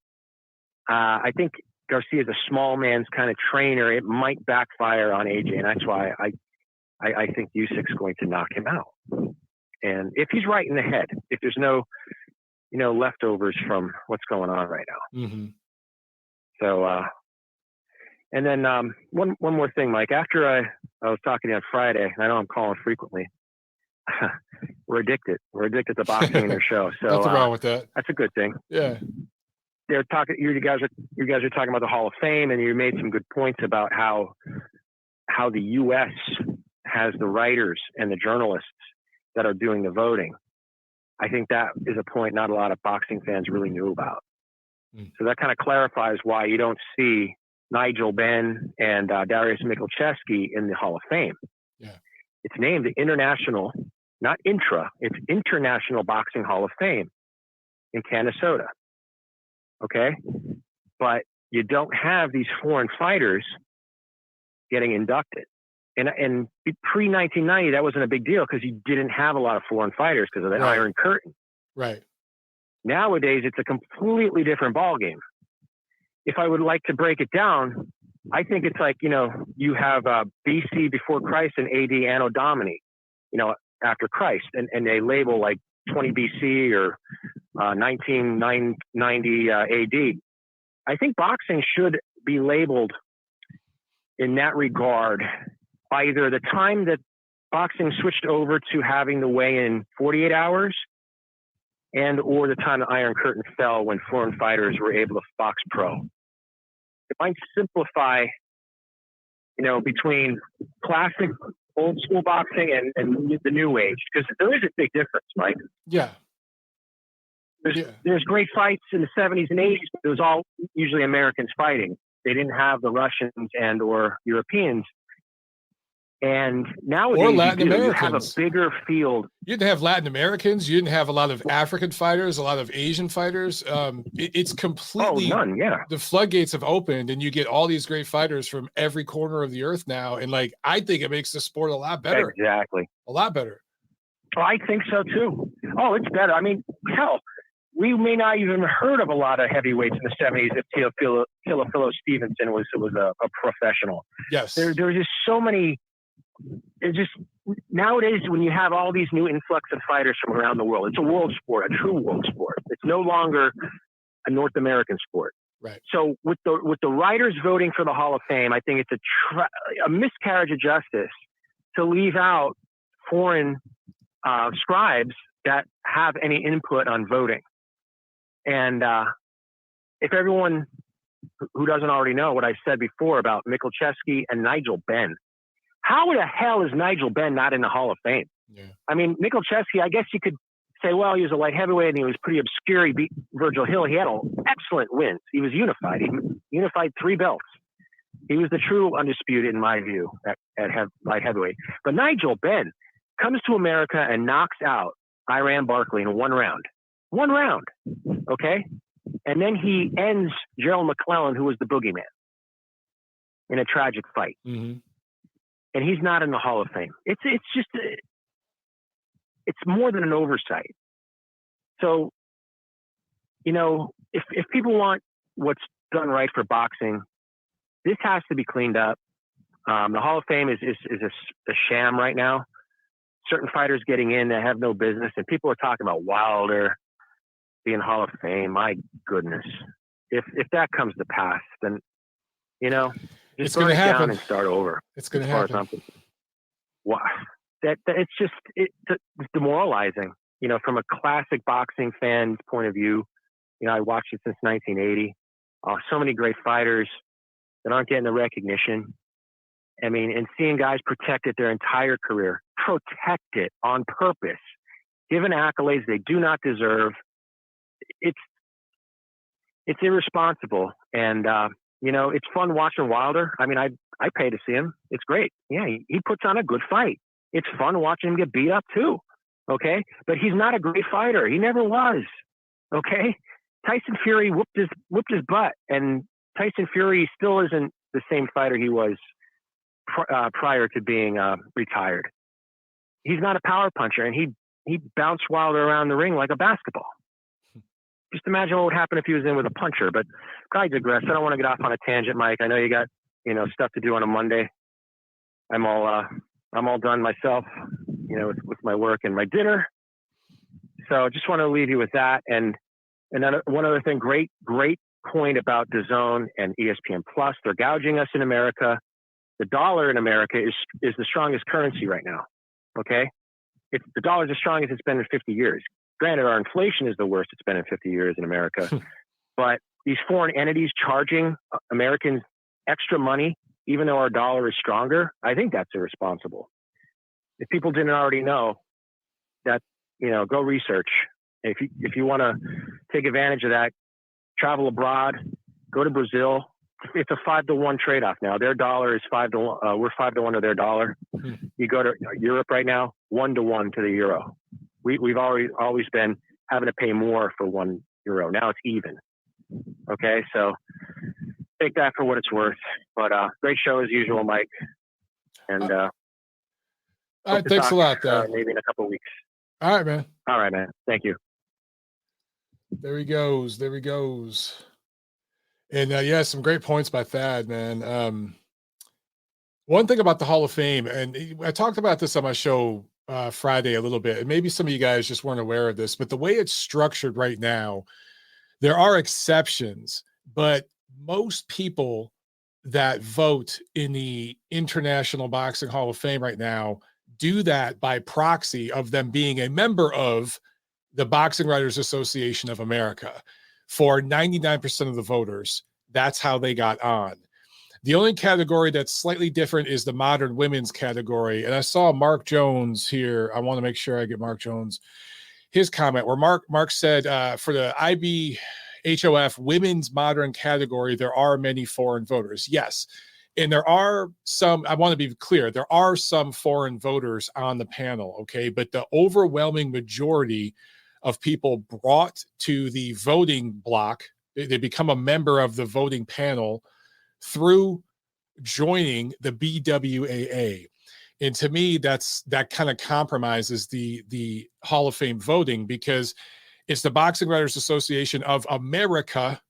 I think Garcia is a small man's kind of trainer. It might backfire on AJ, and that's why I think Usyk's going to knock him out. And if he's right in the head, if there's no, leftovers from what's going on right now. Mm-hmm. So, and then one more thing, Mike. After I was talking to you on Friday, I know I'm calling frequently. We're addicted. We're addicted to boxing in your show. So nothing wrong with that. That's a good thing. Yeah. They're talking. You guys are talking about the Hall of Fame, and you made some good points about how the U.S. has the writers and the journalists that are doing the voting. I think that is a point not a lot of boxing fans really knew about. So that kind of clarifies why you don't see Nigel Benn and Darius Michalczewski in the Hall of Fame. Yeah. It's named the International, not Intra, it's International Boxing Hall of Fame in Canastota. Okay? But you don't have these foreign fighters getting inducted. And pre-1990, that wasn't a big deal because you didn't have a lot of foreign fighters because of the Iron Curtain. Right. Nowadays, it's a completely different ballgame. If I would like to break it down, I think it's like, you have BC before Christ and AD Anno Domini, after Christ, and they label like 20 BC or 1990 AD. I think boxing should be labeled in that regard by either the time that boxing switched over to having the weigh-in 48 hours and or the time the Iron Curtain fell when foreign fighters were able to box pro. It might simplify, between classic old school boxing and the new age, because there is a big difference, Mike. Yeah. There's great fights in the 70s and 80s, but it was all usually Americans fighting. They didn't have the Russians and or Europeans. And nowadays, or Latin Americans. You have a bigger field. You didn't have Latin Americans. You didn't have a lot of African fighters, a lot of Asian fighters. It's completely none. Yeah, the floodgates have opened, and you get all these great fighters from every corner of the earth now. And I think it makes the sport a lot better. Exactly, a lot better. Oh, I think so too. Oh, it's better. I mean, hell, we may not even heard of a lot of heavyweights in the 70s if Teofilo Stevenson was a professional. Yes, there was just so many. It's just nowadays when you have all these new influx of fighters from around the world, it's a world sport, a true world sport. It's no longer a North American sport. Right. So with the writers voting for the Hall of Fame, I think it's a miscarriage of justice to leave out foreign scribes that have any input on voting. And if everyone who doesn't already know what I said before about Michalczewski and Nigel Benn, how the hell is Nigel Benn not in the Hall of Fame? Yeah. I mean, Michalczewski, I guess you could say, well, he was a light heavyweight and he was pretty obscure. He beat Virgil Hill. He had excellent wins. He was unified. He unified 3 belts. He was the true undisputed, in my view, at light heavyweight. But Nigel Benn comes to America and knocks out Iran Barkley in 1 round. 1 round, okay? And then he ends Gerald McClellan, who was the boogeyman, in a tragic fight. Mm-hmm. And he's not in the Hall of Fame. It's just it's more than an oversight. So, if people want what's done right for boxing, this has to be cleaned up. The Hall of Fame is a sham right now. Certain fighters getting in that have no business, and people are talking about Wilder being Hall of Fame. My goodness, if that comes to pass, then it's going to happen and start over. It's going to happen. Wow, it's demoralizing. From a classic boxing fan's point of view, I watched it since 1980. So many great fighters that aren't getting the recognition. I mean, and seeing guys protect it their entire career, protect it on purpose, given accolades they do not deserve. It's irresponsible. And, it's fun watching Wilder. I mean, I pay to see him. It's great. Yeah, he puts on a good fight. It's fun watching him get beat up too. Okay, but he's not a great fighter. He never was. Okay, Tyson Fury whooped his butt, and Tyson Fury still isn't the same fighter he was prior to being retired. He's not a power puncher, and he bounced Wilder around the ring like a basketball. Just imagine what would happen if he was in with a puncher. But I digress. I don't want to get off on a tangent, Mike. I know you got stuff to do on a Monday. I'm all done myself, with my work and my dinner. So just want to leave you with that. And one other thing, great point about DAZN and ESPN Plus. They're gouging us in America. The dollar in America is the strongest currency right now. Okay, the dollar's as strong as it's been in 50 years. Granted, our inflation is the worst it's been in 50 years in America, but these foreign entities charging Americans extra money, even though our dollar is stronger, I think that's irresponsible. If people didn't already know that, go research. If you want to take advantage of that, travel abroad, go to Brazil. It's a 5-to-1 trade-off now. Their dollar is 5-to-1. We're 5-to-1 to their dollar. Mm-hmm. You go to Europe right now, 1-to-1 to the euro. We've always been having to pay more for €1. Now it's even. Okay, so take that for what it's worth. But great show as usual, Mike. And all right, thanks a lot. Maybe in a couple of weeks. All right, man. All right, man. Thank you. There he goes. And yeah, some great points by Thad, man. One thing about the Hall of Fame, and I talked about this on my show Friday a little bit, and maybe some of you guys just weren't aware of this, but the way it's structured right now, there are exceptions, but most people that vote in the International Boxing Hall of Fame right now do that by proxy of them being a member of the Boxing Writers Association of America. For 99% of the voters, that's how they got on. The only category that's slightly different is the modern women's category. And I saw Mark Jones here. I want to make sure I get Mark Jones his comment where Mark said for the IBHOF women's modern category, there are many foreign voters. Yes. And there are some, I want to be clear, there are some foreign voters on the panel, okay? But the overwhelming majority of people brought to the voting block, they become a member of the voting panel through joining the BWAA. And to me, that kind of compromises the Hall of Fame voting, because it's the Boxing Writers Association of America,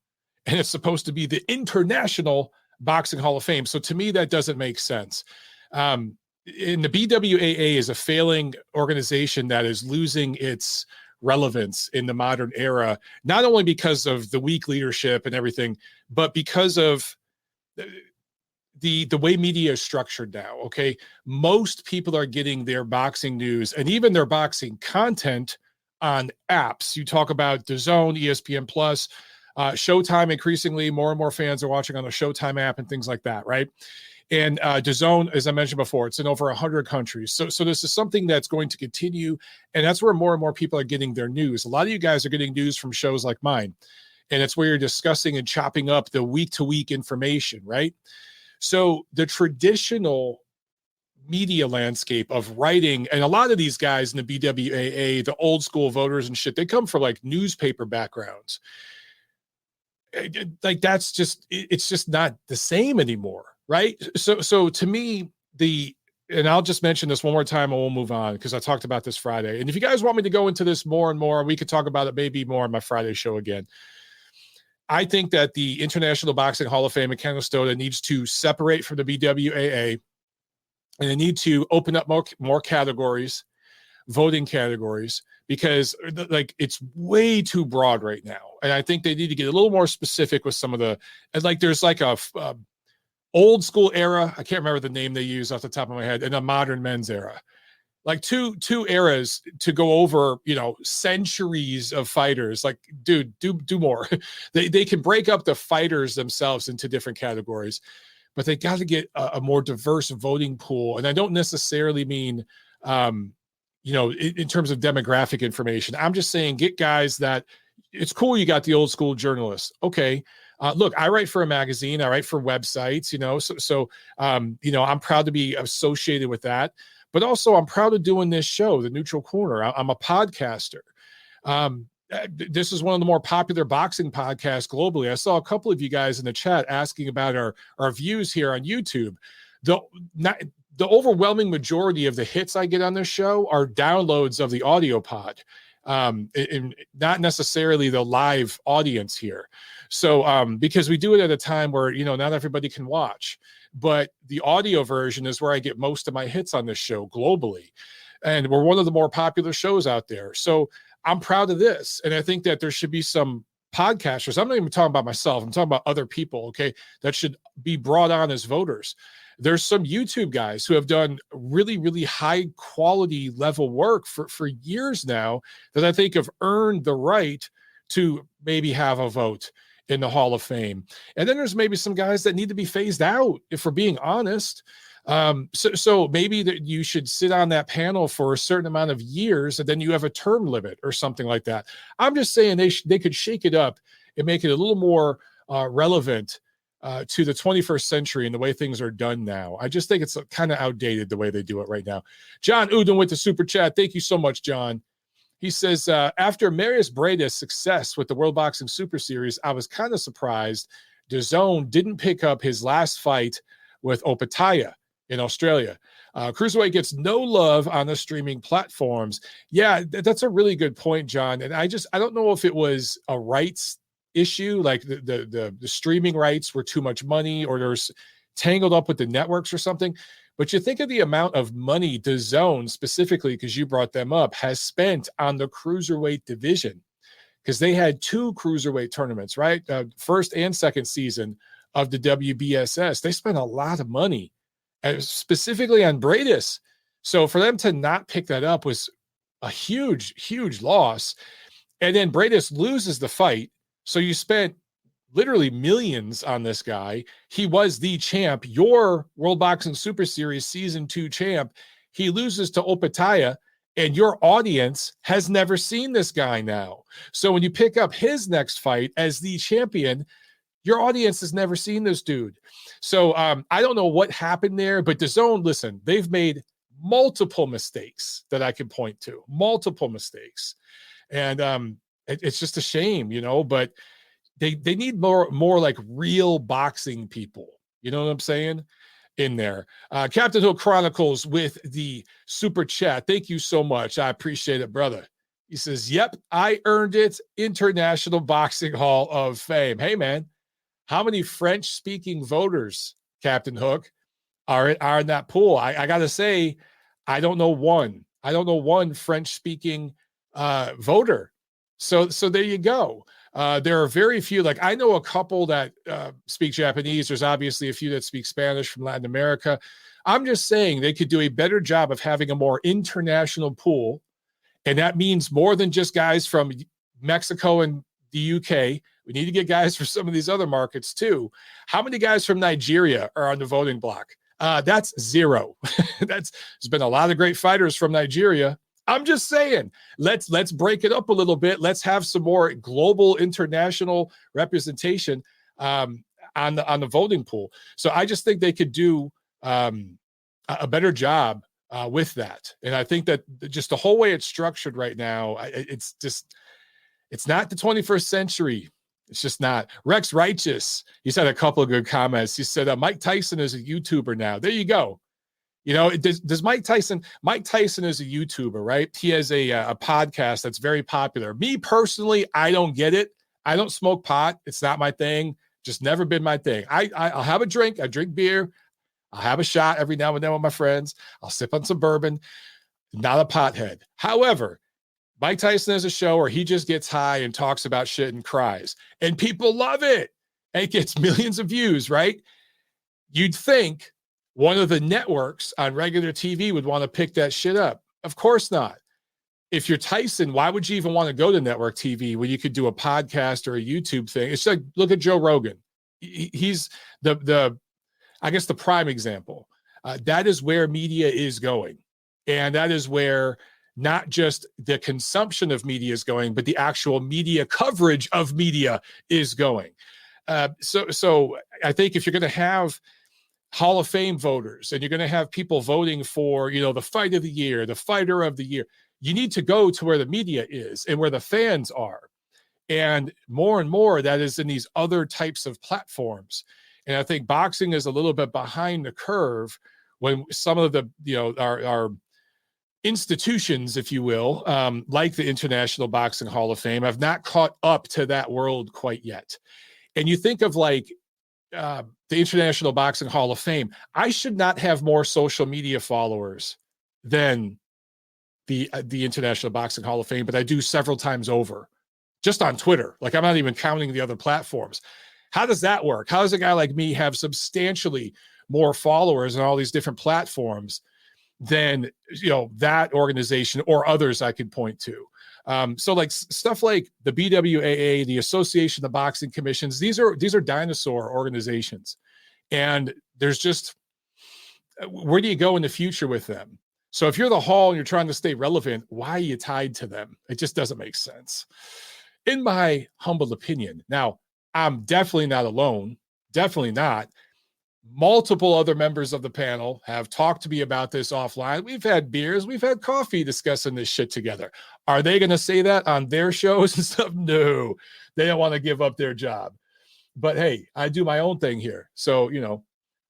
and it's supposed to be the International Boxing Hall of Fame. So to me, that doesn't make sense. And the BWAA is a failing organization that is losing its relevance in the modern era, not only because of the weak leadership and everything, but because of the way media is structured now. Okay, most people are getting their boxing news and even their boxing content on apps. You talk about DAZN, ESPN Plus, Showtime. Increasingly, more and more fans are watching on the Showtime app and things like that, right? And DAZN, as I mentioned before, it's in over 100 countries. So this is something that's going to continue, and that's where more and more people are getting their news. A lot of you guys are getting news from shows like mine, and it's where you're discussing and chopping up the week-to-week information, right? So the traditional media landscape of writing, and a lot of these guys in the BWAA, the old school voters and shit, they come from like newspaper backgrounds. Like it's just not the same anymore, right? So to me, and I'll just mention this one more time and we'll move on, because I talked about this Friday. And if you guys want me to go into this more and more, we could talk about it maybe more on my Friday show again. I think that the International Boxing Hall of Fame in Canastota needs to separate from the BWAA, and they need to open up more categories, voting categories, because like it's way too broad right now. And I think they need to get a little more specific with some of the, and like there's like a old school era. I can't remember the name they use off the top of my head, and a modern men's era. Like two eras to go over, centuries of fighters. Like, dude, do more. They can break up the fighters themselves into different categories, but they got to get a more diverse voting pool. And I don't necessarily mean, in terms of demographic information. I'm just saying, get guys that it's cool. You got the old school journalists. Okay. Look, I write for a magazine. I write for websites, so I'm proud to be associated with that. But also, I'm proud of doing this show, The Neutral Corner. I'm a podcaster. This is one of the more popular boxing podcasts globally. I saw a couple of you guys in the chat asking about our views here on YouTube. The overwhelming majority of the hits I get on this show are downloads of the audio pod, and not necessarily the live audience here. So because we do it at a time where, not everybody can watch. But the audio version is where I get most of my hits on this show globally. And we're one of the more popular shows out there. So I'm proud of this. And I think that there should be some podcasters. I'm not even talking about myself. I'm talking about other people, okay, that should be brought on as voters. There's some YouTube guys who have done really, really high quality level work for years now that I think have earned the right to maybe have a vote in the Hall of Fame. And then there's maybe some guys that need to be phased out, if we're being honest. So maybe that you should sit on that panel for a certain amount of years, and then you have a term limit or something like that. I'm just saying they could shake it up and make it a little more relevant to the 21st century and the way things are done now. I just think it's kind of outdated the way they do it right now. John Uden with the super chat. Thank you so much, John. He says, after Marius Breda's success with the World Boxing Super Series, I was kind of surprised DAZN didn't pick up his last fight with Opataya in Australia. Cruiserweight gets no love on the streaming platforms. Yeah, that's a really good point, John. And I don't know if it was a rights issue, like the streaming rights were too much money, or there's tangled up with the networks or something. But you think of the amount of money DAZN specifically, because you brought them up, has spent on the cruiserweight division, because they had 2 cruiserweight tournaments, right? First and second season of the WBSS. They spent a lot of money, specifically on Bradis. So for them to not pick that up was a huge, huge loss. And then Bradis loses the fight. So you spent literally millions on this guy. He was the champ, your World Boxing Super Series Season 2 champ. He loses to Opataya, and your audience has never seen this guy now. So when you pick up his next fight as the champion, your audience has never seen this dude. So I don't know what happened there, but DAZN, listen, they've made multiple mistakes that I can point to, multiple mistakes. And it's just a shame, but they need more like real boxing people. You know what I'm saying? In there. Captain Hook Chronicles with the super chat. Thank you so much. I appreciate it, brother. He says, yep, I earned it. International Boxing Hall of Fame. Hey, man, how many French-speaking voters, Captain Hook, are in that pool? I got to say, I don't know one. I don't know one French-speaking voter. So there you go. There are very few. Like, I know a couple that speak Japanese. There's obviously a few that speak Spanish from Latin America. I'm just saying they could do a better job of having a more international pool. And that means more than just guys from Mexico and the UK. We need to get guys from some of these other markets too. How many guys from Nigeria are on the voting block? That's 0. There's been a lot of great fighters from Nigeria. I'm just saying, let's break it up a little bit. Let's have some more global, international representation on the voting pool. So I just think they could do a better job with that. And I think that just the whole way it's structured right now, it's not the 21st century. It's just not. Rex Righteous, he's had a couple of good comments. He said, Mike Tyson is a YouTuber now. There you go. Does Mike Tyson is a YouTuber, right? He has a podcast that's very popular. Me personally, I don't get it. I don't smoke pot. It's not my thing. Just never been my thing. I'll have a drink. I drink beer. I'll have a shot every now and then with my friends. I'll sip on some bourbon. Not a pothead. However, Mike Tyson has a show where he just gets high and talks about shit and cries. And people love it. And it gets millions of views, right? You'd think one of the networks on regular TV would want to pick that shit up. Of course not. If you're Tyson, why would you even want to go to network TV when you could do a podcast or a YouTube thing? It's like, look at Joe Rogan. He's the I guess the prime example. That is where media is going. And that is where not just the consumption of media is going, but the actual media coverage of media is going. So I think if you're going to have Hall of Fame voters and you're going to have people voting for, the fight of the year, the fighter of the year, you need to go to where the media is and where the fans are. And more that is in these other types of platforms. And I think boxing is a little bit behind the curve when some of the, our institutions, if you will, like the International Boxing Hall of Fame, have not caught up to that world quite yet. And you think of like the International Boxing Hall of Fame, I should not have more social media followers than the International Boxing Hall of Fame, but I do several times over just on Twitter. Like, I'm not even counting the other platforms. How does that work? How does a guy like me have substantially more followers on all these different platforms than, that organization or others I could point to? So like stuff like the BWAA, the Association of Boxing Commissions, these are dinosaur organizations. And there's just, where do you go in the future with them? So if you're the Hall and you're trying to stay relevant, why are you tied to them? It just doesn't make sense, in my humble opinion. Now, I'm definitely not alone. Definitely not. Multiple other members of the panel have talked to me about this offline. We've had beers. We've had coffee discussing this shit together. Are they going to say that on their shows and stuff? No, they don't want to give up their job. But hey, I do my own thing here. So,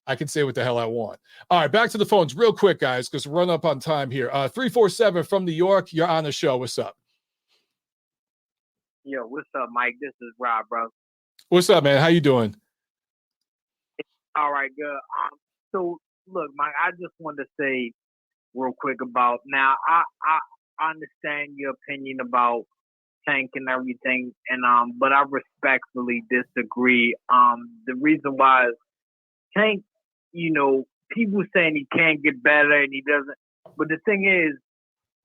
I can say what the hell I want. All right, back to the phones real quick, guys, because we're running up on time here. 347 from New York. You're on the show. What's up? Yo, what's up, Mike? This is Rob, bro. What's up, man? How you doing? All right, good. So, look, Mike, I just wanted to say real quick about now. I understand your opinion about Tank and everything, and but I respectfully disagree. The reason why is Tank, people saying he can't get better and he doesn't, but the thing is,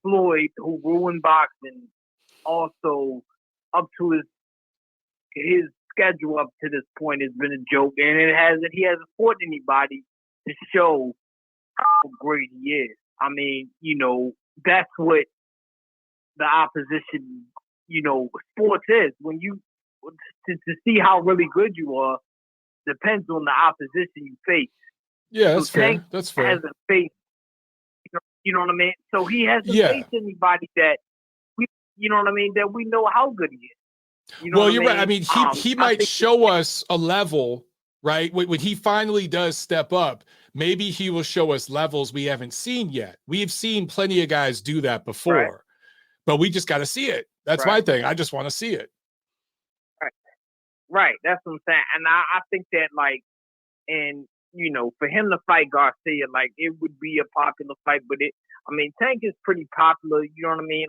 Floyd, who ruined boxing, also up to his schedule up to this point has been a joke, and he hasn't fought anybody to show how great he is. I mean, that's what the opposition, sports is. When you to see how really good you are depends on the opposition you face. Yeah, that's fair. Tank That's fair. hasn't faced, you know what I mean? So he hasn't faced anybody that that we know how good he is. You're right. I mean, he might show us a level, right? When he finally does step up, maybe he will show us levels we haven't seen yet. We've seen plenty of guys do that before, but we just got to see it. That's my thing. I just want to see it. Right. That's what I'm saying. And I think that, for him to fight Garcia, it would be a popular fight, but Tank is pretty popular. You know what I mean?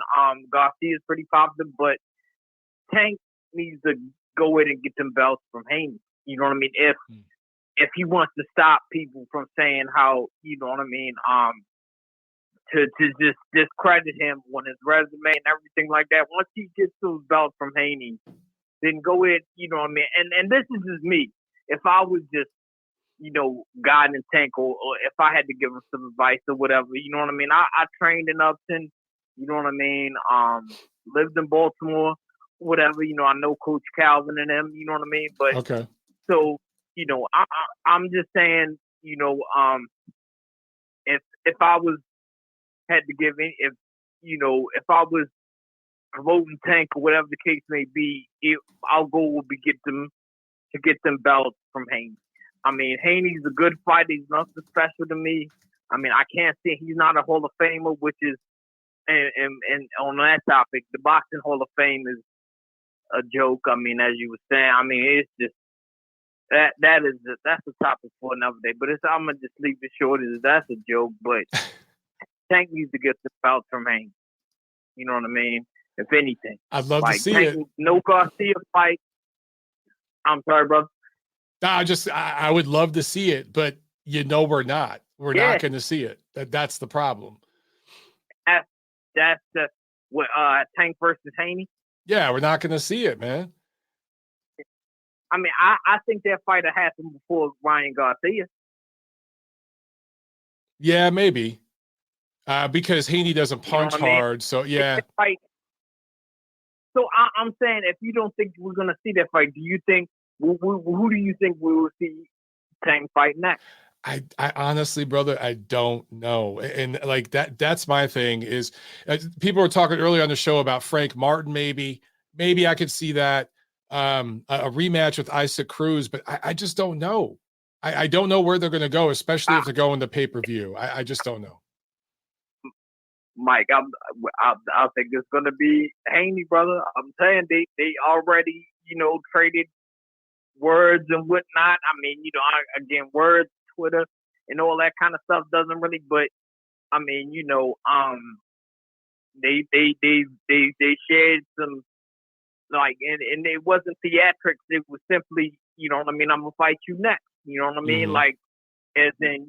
Garcia is pretty popular, but Tank needs to go in and get them belts from Haney. You know what I mean? If he wants to stop people from saying how, you know what I mean, to just discredit him on his resume and everything like that. Once he gets those belts from Haney, then go in, you know what I mean? And this is just me. If I was just, guiding Tank or if I had to give him some advice or whatever, you know what I mean? I trained in Upton, you know what I mean? Lived in Baltimore, whatever, I know Coach Calvin and them, you know what I mean? But okay. So, I'm just saying, if I was had to give in, if I was promoting Tank or whatever the case may be, our goal would be get them belts from Haney. I mean, Haney's a good fighter. He's nothing special to me. I mean, I can't say he's not a Hall of Famer, which is, and on that topic, the Boxing Hall of Fame is a joke. I mean, as you were saying, I mean, it's just that's a topic for another day. But I'm gonna just leave it short. That's a joke. But Tank needs to get the belt from Haney. You know what I mean? If anything, I'd love to see Tank, it. No Garcia fight. I'm sorry, bro. I would love to see it, but we're not. We're not going to see it. That's the problem. That's the Tank versus Haney. Yeah, we're not going to see it, man. I mean, I think that fight will happen before Ryan Garcia. Yeah, maybe. Because Haney doesn't punch hard, so yeah. So I'm saying, if you don't think we're going to see that fight, do you think who do you think we will see Tank fight next? I honestly, brother, I don't know. And that's my thing is people were talking earlier on the show about Frank Martin. Maybe I could see that a rematch with Isaac Cruz, but I just don't know. I don't know where they're going to go, especially if they're going to pay-per-view. I just don't know. Mike, I think it's going to be Haney, brother. I'm saying they already, traded words and whatnot. I mean, again, words, Twitter, and all that kind of stuff doesn't really. But I mean, they shared some and it wasn't theatrics. It was simply, I'm gonna fight you next. You know what I mean? Mm-hmm. As in,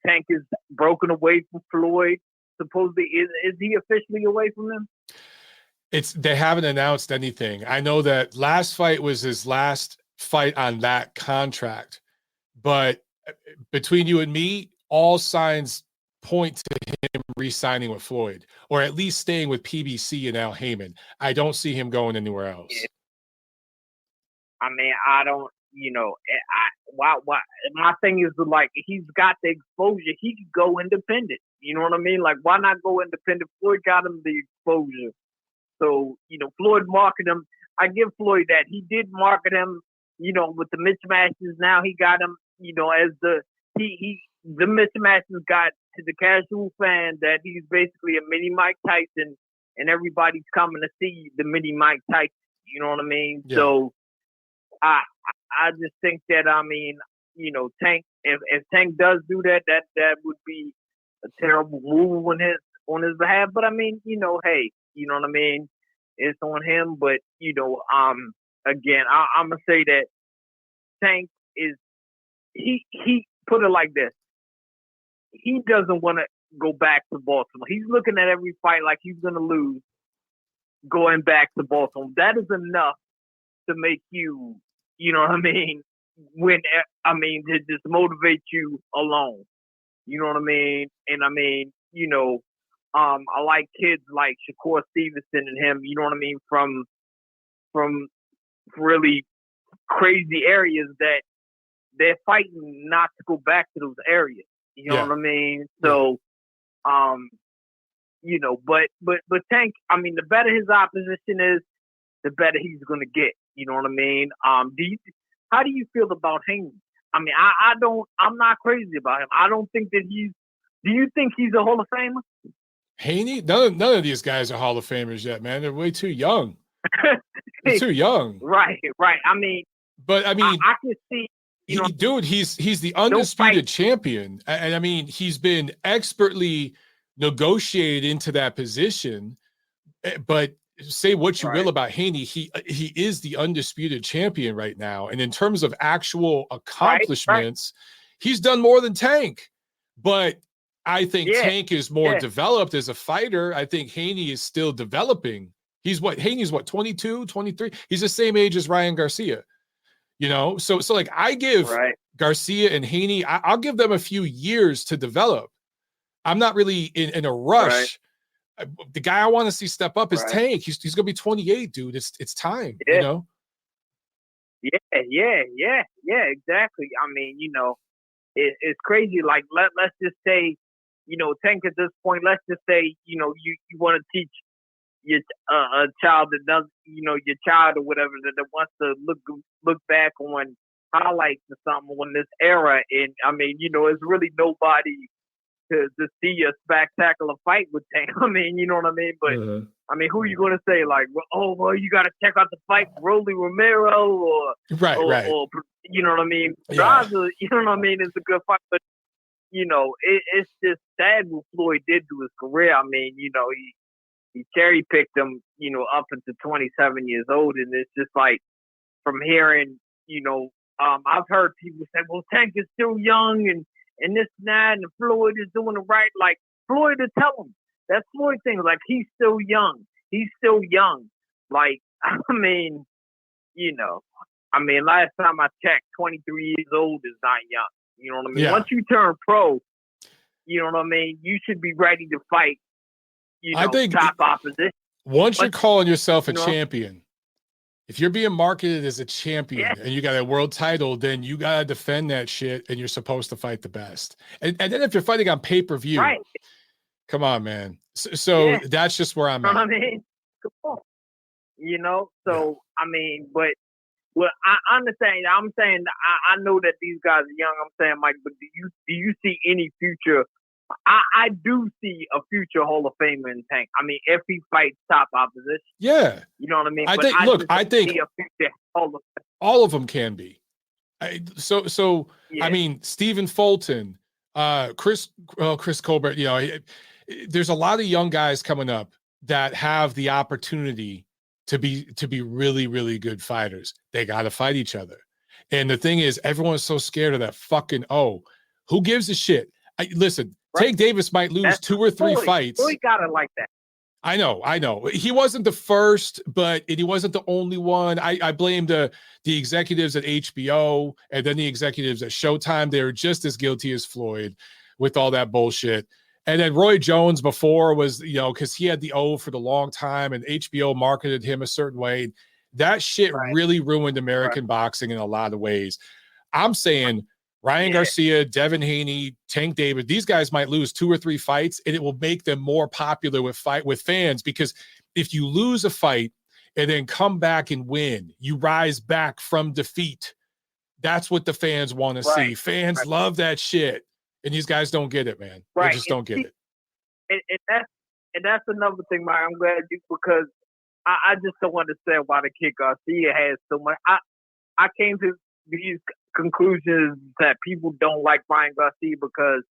Tank is broken away from Floyd. Supposedly, is he officially away from them? They haven't announced anything. I know that last fight was his last fight on that contract, but between you and me, all signs point to him re-signing with Floyd, or at least staying with PBC and Al Heyman. I don't see him going anywhere else. Yeah. I mean, I don't. Why? My thing is he's got the exposure. He could go independent. You know what I mean? Why not go independent? Floyd got him the exposure. So, Floyd marketed him. I give Floyd that. He did market him, with the mismatches. Now he got him, as the mismatches got to the casual fan that he's basically a mini Mike Tyson, and everybody's coming to see the mini Mike Tyson. You know what I mean? Yeah. So I just think that, I mean, you know, Tank, if Tank does do that, that would be a terrible move on his behalf. But I mean, you know, hey, you know what I mean? It's on him. But, you know, again, I'm gonna say that Tank is he put it like this. He doesn't want to go back to Baltimore. He's looking at every fight like he's gonna lose going back to Baltimore. That is enough to make you, you know what I mean, to just motivate you alone. You know what I mean? And I mean, you know, I like kids like Shakur Stevenson and him, you know what I mean, from really crazy areas that they're fighting not to go back to those areas. You know what I mean? So, you know, but Tank, I mean, the better his opposition is, the better he's gonna get. You know what I mean? How do you feel about Haney? I mean, I'm not crazy about him. I don't think that do you think he's a Hall of Famer? Haney? None of these guys are Hall of Famers yet, man. They're way too young. They're too young. Right. I mean, but I mean, I can see. You know, dude, he's the undisputed champion. And I mean, he's been expertly negotiated into that position. But say what you will about Haney, he is the undisputed champion right now. And in terms of actual accomplishments, he's done more than Tank. But I think Tank is more developed as a fighter. I think Haney is still developing. Haney's 22, 23. He's the same age as Ryan Garcia. You know, so like I give Garcia and Haney, I'll give them a few years to develop. I'm not really in a rush. The guy I want to see step up is Tank. He's gonna be 28, dude. It's time. You know. Yeah, exactly. I mean, you know, it's crazy. Like let's just say, you know, Tank at this point. Let's just say, you know, you want to teach your a child that does, you know, your child or whatever that wants to look back on highlights or something on this era, and I mean, you know, it's really nobody to see a spectacular fight with Tank. I mean, you know what I mean? But I mean, who are you going to say? Like, well, you got to check out the fight with Rolly Romero or you know what I mean? Raza, you know what I mean? It's a good fight, but you know, it's just sad what Floyd did to his career. I mean, you know, he cherry picked him, you know, up into 27 years old, and it's just like from hearing, you know, I've heard people say, well, Tank is still young and this and that, and Floyd is doing it right. Like, Floyd to tell him. That's Floyd thing. Like, he's still young. He's still young. Like, I mean, you know, last time I checked, 23 years old is not young. You know what I mean? Once you turn pro, you know what I mean? You should be ready to fight, you know, I think top opposition. Once you're calling yourself a champion, if you're being marketed as a champion and you got a world title, then you got to defend that shit, and you're supposed to fight the best. And then if you're fighting on pay-per-view, come on, man. So that's just where I'm at. I mean, come on. You know, so, I mean, but I understand. I'm saying, I know that these guys are young. I'm saying, Mike, but do you see any future? I do see a future Hall of Famer in Tank. I mean, if he fights top opposition. Yeah. You know what I mean? I think all of them can be. I mean, Stephen Fulton, Chris Colbert, you know, there's a lot of young guys coming up that have the opportunity to be really, really good fighters. They got to fight each other. And the thing is, everyone's so scared of that fucking who gives a shit? Listen, Tank Davis might lose 2 or 3 fights. Floyd got it like that. I know. He wasn't the first, but he wasn't the only one. I blame the executives at HBO and then the executives at Showtime. They were just as guilty as Floyd with all that bullshit. And then Roy Jones before was, you know, because he had the O for the long time and HBO marketed him a certain way. That shit really ruined American boxing in a lot of ways. I'm saying Ryan Garcia, Devin Haney, Tank Davis, these guys might lose 2 or 3 fights, and it will make them more popular with fans, because if you lose a fight and then come back and win, you rise back from defeat. That's what the fans want to see. Fans love that shit, and these guys don't get it, man. They just don't get it. And that's another thing, Mike. I'm glad because I just don't understand why the kid Garcia has so much. I came to these conclusions that people don't like Ryan Garcia because,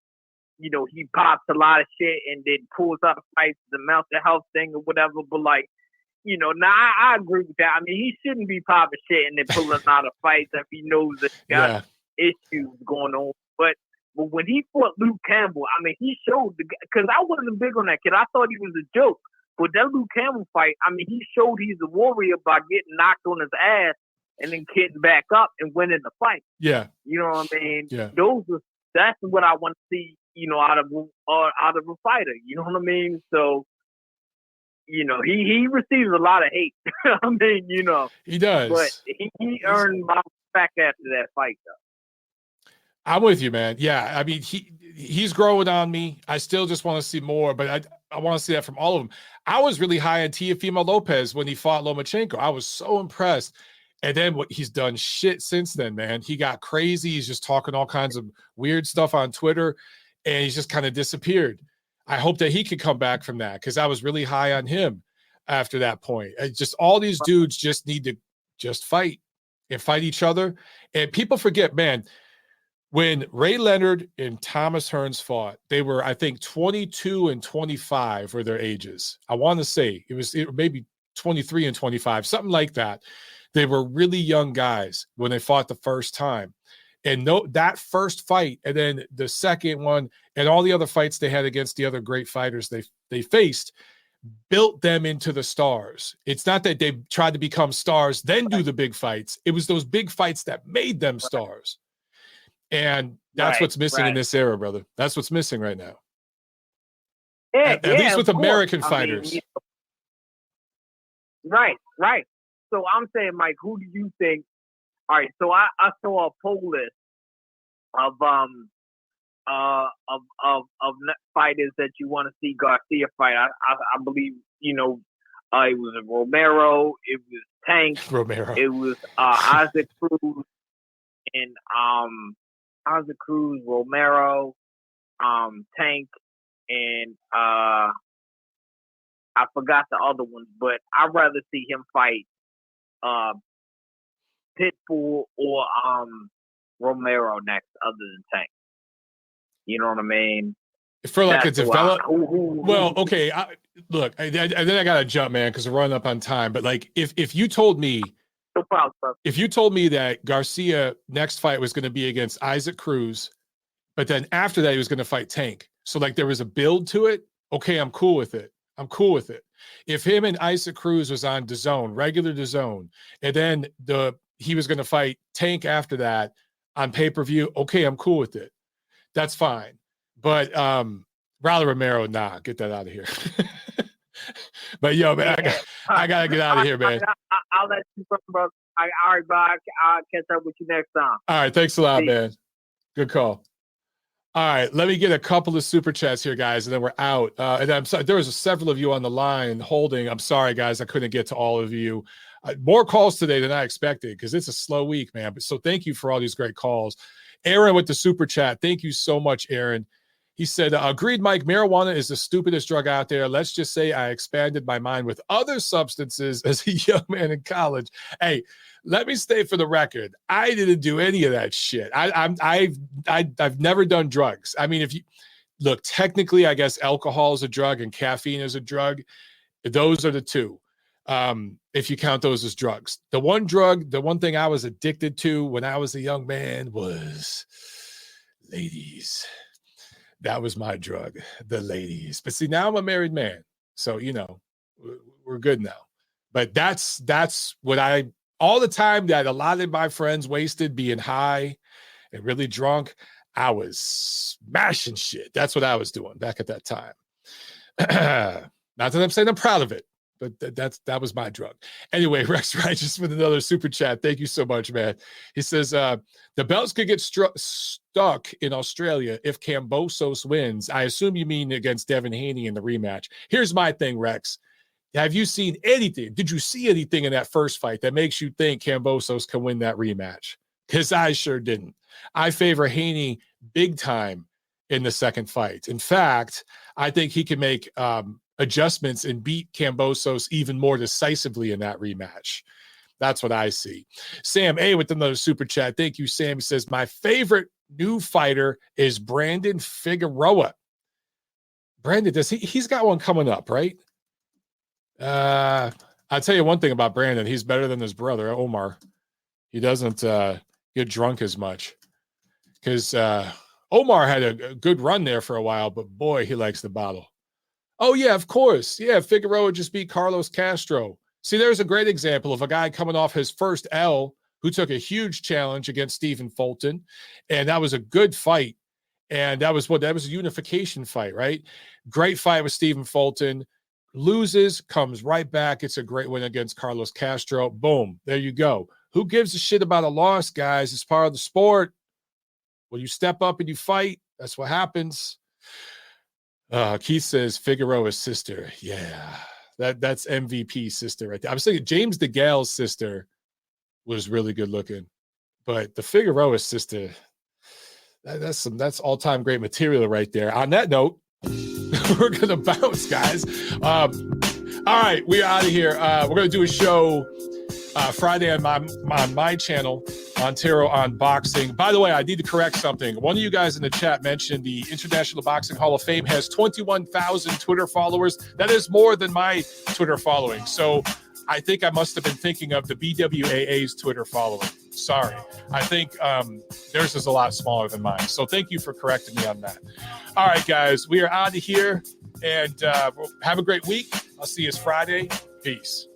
you know, he pops a lot of shit and then pulls out fights, the mental health thing or whatever. But like, you know, now I agree with that. I mean, he shouldn't be popping shit and then pulling out of fights if he knows that he got issues going on. But when he fought Luke Campbell, I mean, he showed because I wasn't big on that kid. I thought he was a joke. But that Luke Campbell fight, I mean, he showed he's a warrior by getting knocked on his ass and then getting back up and winning the fight. Yeah. You know what I mean? Yeah. That's what I want to see, you know, out of a fighter. You know what I mean? So, you know, he receives a lot of hate. I mean, you know. He does. But he earned my respect after that fight, though. I'm with you, man. Yeah, I mean, he's growing on me. I still just want to see more, but I want to see that from all of them. I was really high on Teofimo Lopez when he fought Lomachenko. I was so impressed. And then what he's done shit since then, man. He got crazy. He's just talking all kinds of weird stuff on Twitter, and he's just kind of disappeared. I hope that he could come back from that because I was really high on him after that point. Just all these dudes just need to just fight and fight each other. And people forget, man, when Ray Leonard and Thomas Hearns fought, they were, I think, 22 and 25 were their ages. I want to say it was maybe 23 and 25, something like that. They were really young guys when they fought the first time. And that first fight, and then the second one, and all the other fights they had against the other great fighters they faced, built them into the stars. It's not that they tried to become stars, then do the big fights. It was those big fights that made them stars. And that's what's missing in this era, brother. That's what's missing right now. Yeah, at least with American fighters. I mean, right. So I'm saying, Mike, who do you think? All right, so I saw a poll list of fighters that you want to see Garcia fight. I believe, you know, it was Romero, it was Tank, Romero, it was Isaac Cruz, and Isaac Cruz, Romero, Tank, and I forgot the other ones, but I'd rather see him fight Pitbull or Romero next, other than Tank. You know what I mean? For like a develop. Well, okay. Look, and then I gotta jump, man, because we're running up on time. But like, if you told me, no problem, bro. If you told me that Garcia next fight was going to be against Isaac Cruz, but then after that he was going to fight Tank, so like there was a build to it. Okay, I'm cool with it. If him and Isaac Cruz was on DAZN, regular DAZN, and then he was going to fight Tank after that on pay-per-view, okay, I'm cool with it. That's fine. But Raleigh Romero, nah, get that out of here. But yo, man, I gotta get out of here, man. I'll let you go, bro. All right, bye. I'll catch up with you next time. All right, thanks a lot, man. Good call. All right, let me get a couple of super chats here, guys, and then we're out. And I'm sorry, there was several of you on the line holding. I'm sorry, guys, I couldn't get to all of you. More calls today than I expected because it's a slow week, man. But so thank you for all these great calls. Aaron with the super chat. Thank you so much, Aaron. He said, agreed, Mike, marijuana is the stupidest drug out there. Let's just say I expanded my mind with other substances as a young man in college. Hey, let me stay for the record. I didn't do any of that shit. I've never done drugs. I mean, if you look, technically, I guess alcohol is a drug and caffeine is a drug. Those are the two. If you count those as drugs. The one thing I was addicted to when I was a young man was ladies. That was my drug, the ladies. But see, now I'm a married man. So, you know, we're good now. But that's what all the time that a lot of my friends wasted being high and really drunk, I was smashing shit. That's what I was doing back at that time. Not that I'm saying I'm proud of it, but that was my drug. Anyway, Rex Righteous with another super chat. Thank you so much, man. He says, the belts could get stuck in Australia if Kambosos wins. I assume you mean against Devin Haney in the rematch. Here's my thing, Rex. Have you seen anything? Did you see anything in that first fight that makes you think Kambosos can win that rematch? Because I sure didn't. I favor Haney big time in the second fight. In fact, I think he can make adjustments and beat Kambosos even more decisively in that rematch. That's what I see. Sam A with another super chat. Thank you, Sam. He says, my favorite new fighter is Brandon Figueroa. Brandon, he's got one coming up, right? I'll tell you one thing about Brandon. He's better than his brother, Omar. He doesn't get drunk as much. Because Omar had a good run there for a while, but boy, he likes the bottle. Oh, yeah, of course. Yeah, Figueroa just beat Carlos Castro. See, there's a great example of a guy coming off his first L who took a huge challenge against Stephen Fulton, and that was a good fight. And that was a unification fight, right? Great fight with Stephen Fulton. Loses, comes right back. It's a great win against Carlos Castro. Boom. There you go. Who gives a shit about a loss, guys? It's part of the sport. When you step up and you fight, that's what happens. Keith says Figueroa's sister. Yeah. That's MVP's sister right there. I was thinking James DeGale's sister was really good looking. But the Figueroa sister, that's all-time great material right there. On that note, we're going to bounce, guys. All right, we're out of here. We're going to do a show Friday on my channel, Montero on Boxing. By the way, I need to correct something. One of you guys in the chat mentioned the International Boxing Hall of Fame has 21,000 Twitter followers. That is more than my Twitter following. So I think I must have been thinking of the BWAA's Twitter following. Sorry. I think theirs is a lot smaller than mine. So thank you for correcting me on that. All right, guys, we are out of here, and have a great week. I'll see you Friday. Peace.